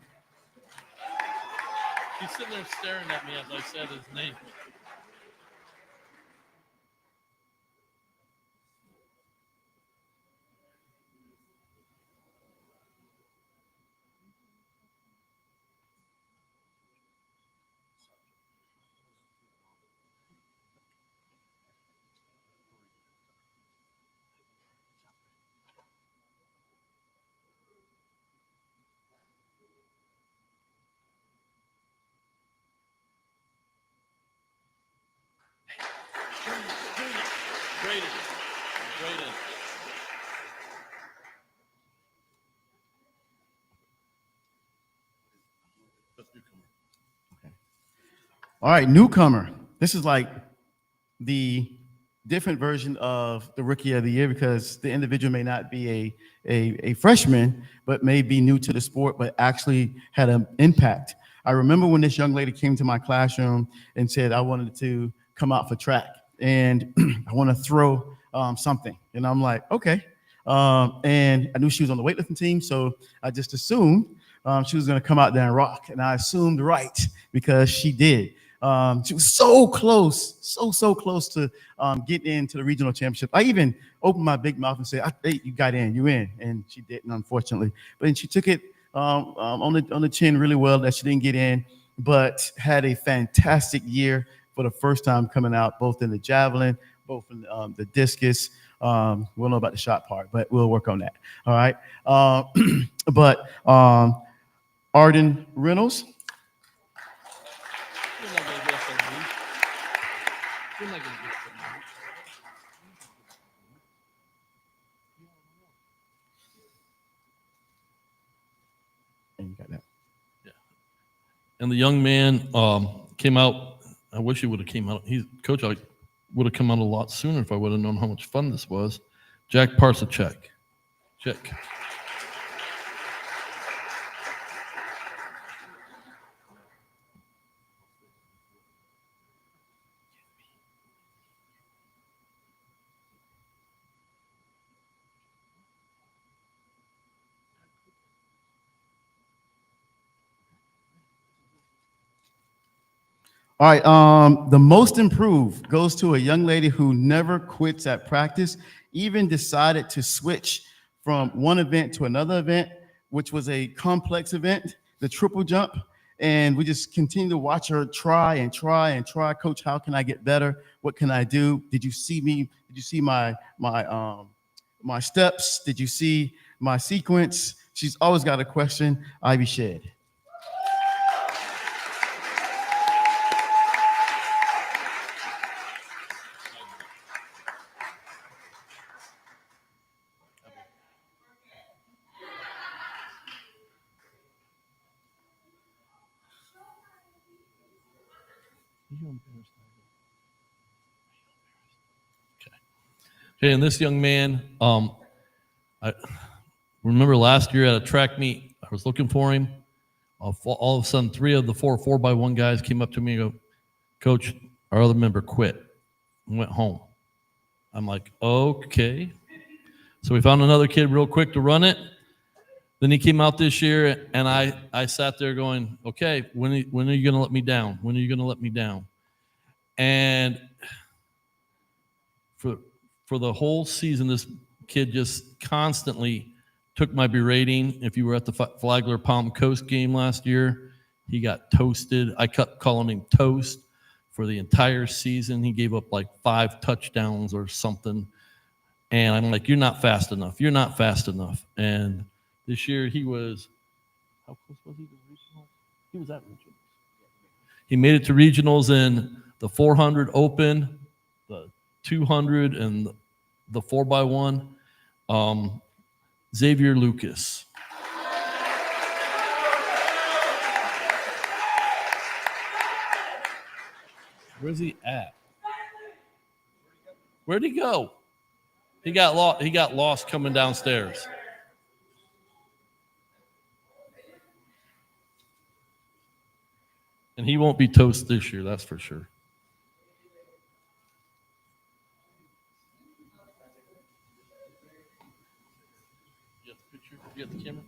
He's sitting there staring at me as I said his name. Braden. All right, newcomer. This is like the different version of the Rookie of the Year because the individual may not be a freshman, but may be new to the sport, but actually had an impact. I remember when this young lady came to my classroom and said, I wanted to come out for track and I want to throw something. And I'm like, okay. And I knew she was on the weightlifting team, so I just assumed she was going to come out there and rock. And I assumed right because she did. She was so close, so close to getting into the regional championship. I even opened my big mouth and said, hey, you got in, you in. And she didn't, unfortunately. But then she took it on the chin really well that she didn't get in, but had a fantastic year for the first time coming out, both in the javelin, both in the discus. We'll know about the shot part, but we'll work on that. All right. But Arden Reynolds. You're not going to get some meat. You're not going to get some meat. And you got that. Yeah. And the young man came out. I wish he would have came out. Coach, I would have come out a lot sooner if I would have known how much fun this was. Jack Parsacek. Check. All right. The most improved goes to a young lady who never quits at practice, even decided to switch from one event to another event, which was a complex event, the triple jump. And we just continue to watch her try and try and try. Coach, how can I get better? What can I do? Did you see me? Did you see my steps? Did you see my sequence? She's always got a question. Ivy Shed. Okay, and this young man, I remember last year at a track meet, I was looking for him. All of a sudden, 3 of the 4x1 guys came up to me and go, Coach, our other member quit and went home. I'm like, okay. So we found another kid real quick to run it. Then he came out this year, and I sat there going, okay, when are you going to let me down? When are you going to let me down? And for the whole season, this kid just constantly took my berating. If you were at the Flagler Palm Coast game last year, he got toasted. I kept calling him Toast for the entire season. He gave up like 5 touchdowns or something. And I'm like, you're not fast enough. You're not fast enough. And this year he was, how close was he to regionals? He was at regionals. He made it to regionals in the 400 open, the 200, and the 4x1. Xavier Lucas. Where's he at? Where'd he go? He got lost. He got lost coming downstairs. And he won't be Toast this year, that's for sure. You got the picture? You got the camera?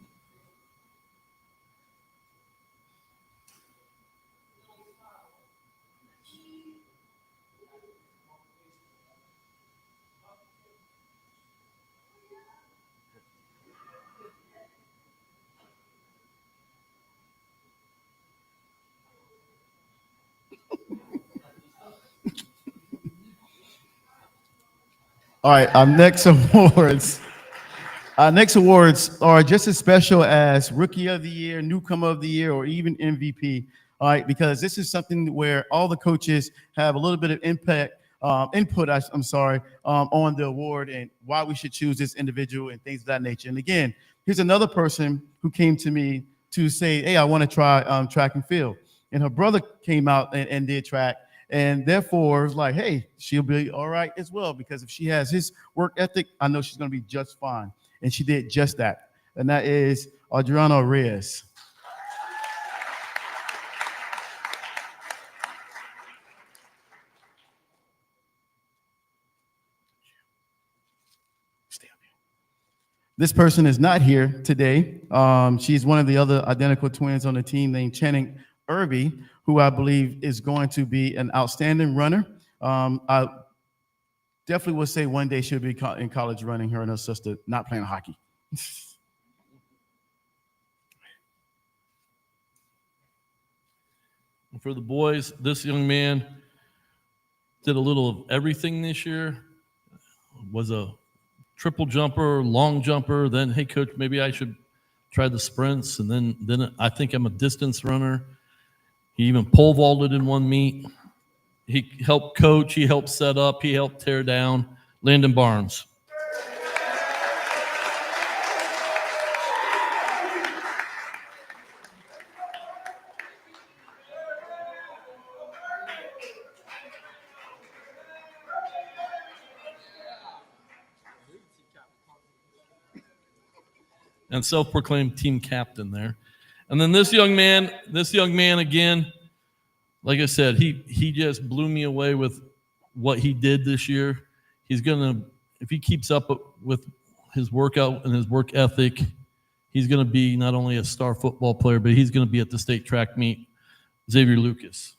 All right, our next awards. Our next awards are just as special as Rookie of the Year, Newcomer of the Year, or even MVP. All right, because this is something where all the coaches have a little bit of input, on the award and why we should choose this individual and things of that nature. And again, here's another person who came to me to say, hey, I want to try track and field. And her brother came out and did track. And therefore, it's like, hey, she'll be all right as well, because if she has his work ethic, I know she's going to be just fine. And she did just that. And that is Adriana Reyes. This person is not here today. She's one of the other identical twins on the team named Channing Irby, who I believe is going to be an outstanding runner. I definitely would say one day she'll be in college running, her and her sister, not playing hockey. And for the boys, this young man did a little of everything this year. Was a triple jumper, long jumper. Then, hey, coach, maybe I should try the sprints. And then I think I'm a distance runner. He even pole vaulted in one meet. He helped coach. He helped set up. He helped tear down. Landon Barnes. and self-proclaimed team captain there. And then this young man again, like I said, he just blew me away with what he did this year. He's gonna, if he keeps up with his workout and his work ethic, he's gonna be not only a star football player, but he's gonna be at the state track meet. Xavier Lucas.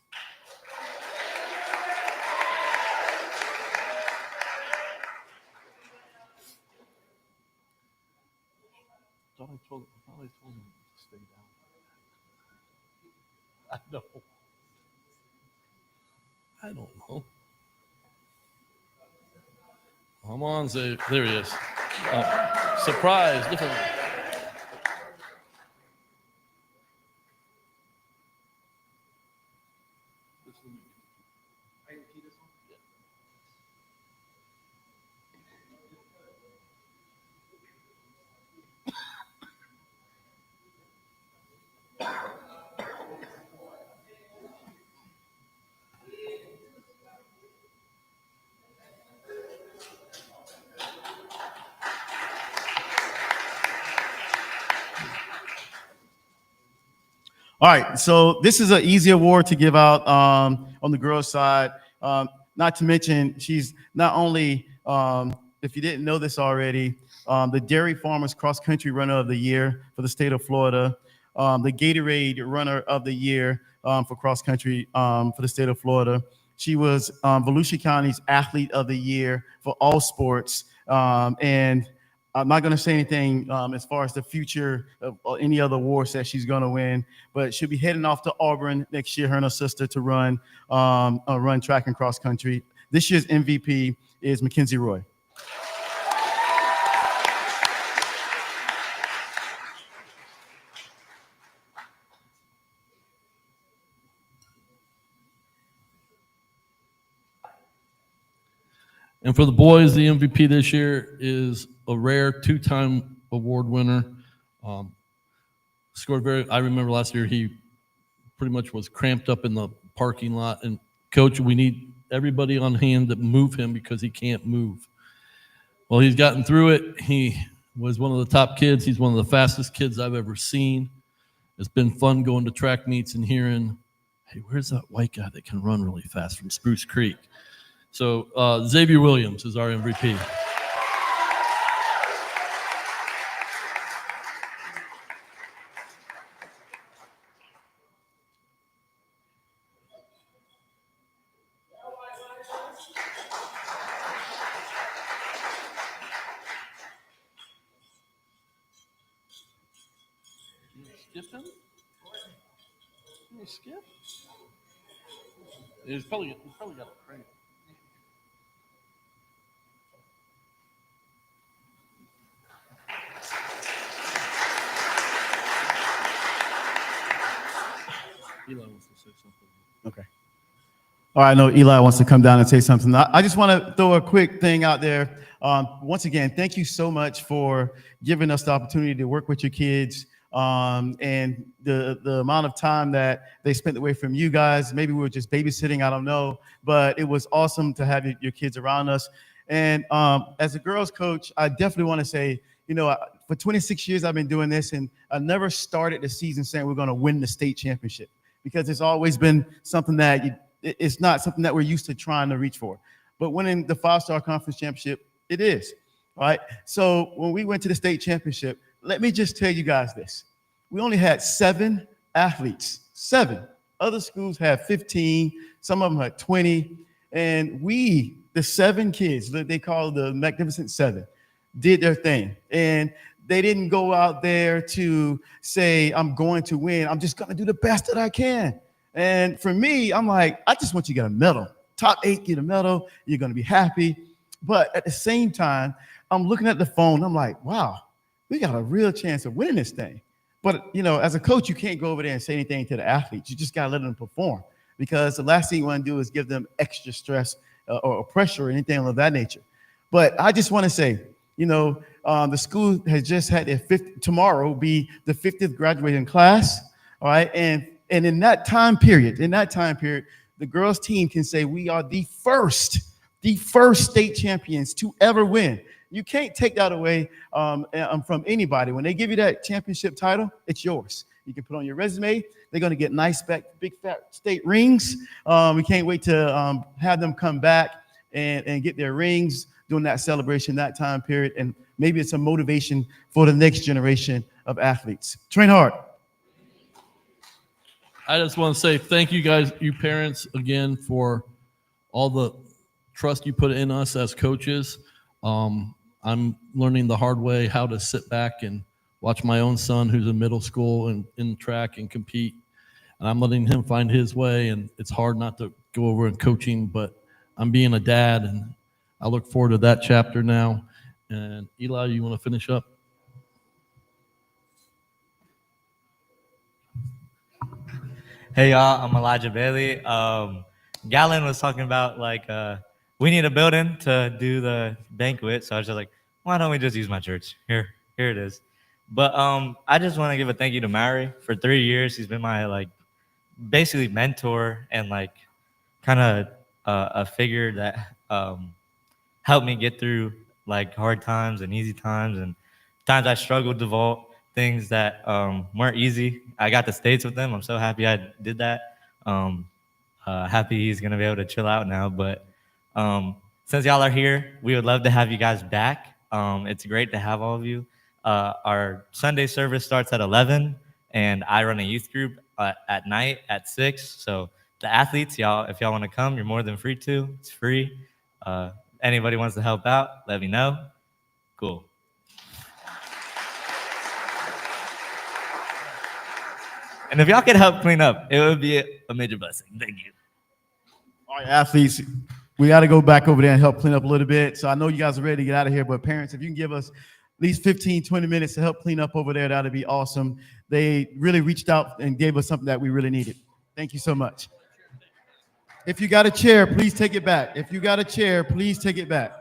I thought I told him to stay down. I know. I don't know. Come on, Xavier. There he is. Surprise, different. All right, so this is an easy award to give out on the girls' side. Not to mention, she's not only, if you didn't know this already, the Dairy Farmers Cross Country Runner of the Year for the state of Florida, the Gatorade Runner of the Year for cross country for the state of Florida. She was Volusia County's Athlete of the Year for all sports, and I'm not going to say anything as far as the future of any other awards that she's going to win, but she'll be heading off to Auburn next year, her and her sister, to run track and cross country. This year's MVP is Mackenzie Roy. And for the boys, the MVP this year is a rare two-time award winner. Scored very. I remember last year he pretty much was cramped up in the parking lot. And coach, we need everybody on hand to move him because he can't move. Well, he's gotten through it. He was one of the top kids. He's one of the fastest kids I've ever seen. It's been fun going to track meets and hearing, hey, where's that white guy that can run really fast from Spruce Creek? So Xavier Williams is our MVP. Skip him? Skip? He's probably got a cramp. Eli wants to say something. Okay. All right, I know Eli wants to come down and say something. I just want to throw a quick thing out there. Once again, thank you so much for giving us the opportunity to work with your kids and the amount of time that they spent away from you guys. Maybe we were just babysitting, I don't know, but it was awesome to have your kids around us. And as a girls coach, I definitely want to say, you know, for 26 years I've been doing this, and I never started the season saying we're going to win the state championship, because it's always been something that it's not something that we're used to trying to reach for. But winning the 5-star conference championship, it is. All right. So when we went to the state championship, let me just tell you guys this. We only had 7 athletes, 7. Other schools had 15, some of them had 20. And we, the 7 kids that they call the Magnificent 7, did their thing. And they didn't go out there to say, I'm going to win. I'm just going to do the best that I can. And for me, I'm like, I just want you to get a medal. Top 8, get a medal. You're going to be happy. But at the same time, I'm looking at the phone. I'm like, wow, we got a real chance of winning this thing. But, you know, as a coach, you can't go over there and say anything to the athletes. You just got to let them perform, because the last thing you want to do is give them extra stress or pressure or anything of that nature. But I just want to say, you know, the school has just had their tomorrow be the 50th graduating class. All right. And in that time period, the girls team can say we are the first state champions to ever win You can't take that away from anybody. When they give you that championship title, it's yours. You can put on your resume. They're going to get nice, big, fat state rings. We can't wait to have them come back and get their rings during that celebration, that time period. And maybe it's a motivation for the next generation of athletes. Train hard. I just want to say thank you guys, you parents, again, for all the trust you put in us as coaches. I'm learning the hard way how to sit back and watch my own son, who's in middle school and in track and compete. And I'm letting him find his way. And it's hard not to go over and coaching, but I'm being a dad, and I look forward to that chapter now. And Eli, you want to finish up? Hey y'all, I'm Elijah Bailey. Galen was talking about we need a building to do the banquet, so I was just like, why don't we just use my church? Here it is. But I just want to give a thank you to Mary for 3 years. He's been my basically mentor and kind of a figure that helped me get through hard times and easy times and times I struggled to vault. Things that weren't easy. I got the States with them. I'm so happy I did that. Happy he's going to be able to chill out now. But since y'all are here, we would love to have you guys back. It's great to have all of you. Our Sunday service starts at 11, and I run a youth group at night at 6. So the athletes, y'all, if y'all want to come, you're more than free to. It's free. Anybody wants to help out, let me know. Cool. And if y'all could help clean up, it would be a major blessing. Thank you. All right, athletes, we got to go back over there and help clean up a little bit. So I know you guys are ready to get out of here, but parents, if you can give us at least 15, 20 minutes to help clean up over there, that'd be awesome. They really reached out and gave us something that we really needed. Thank you so much. If you got a chair, please take it back. If you got a chair, please take it back.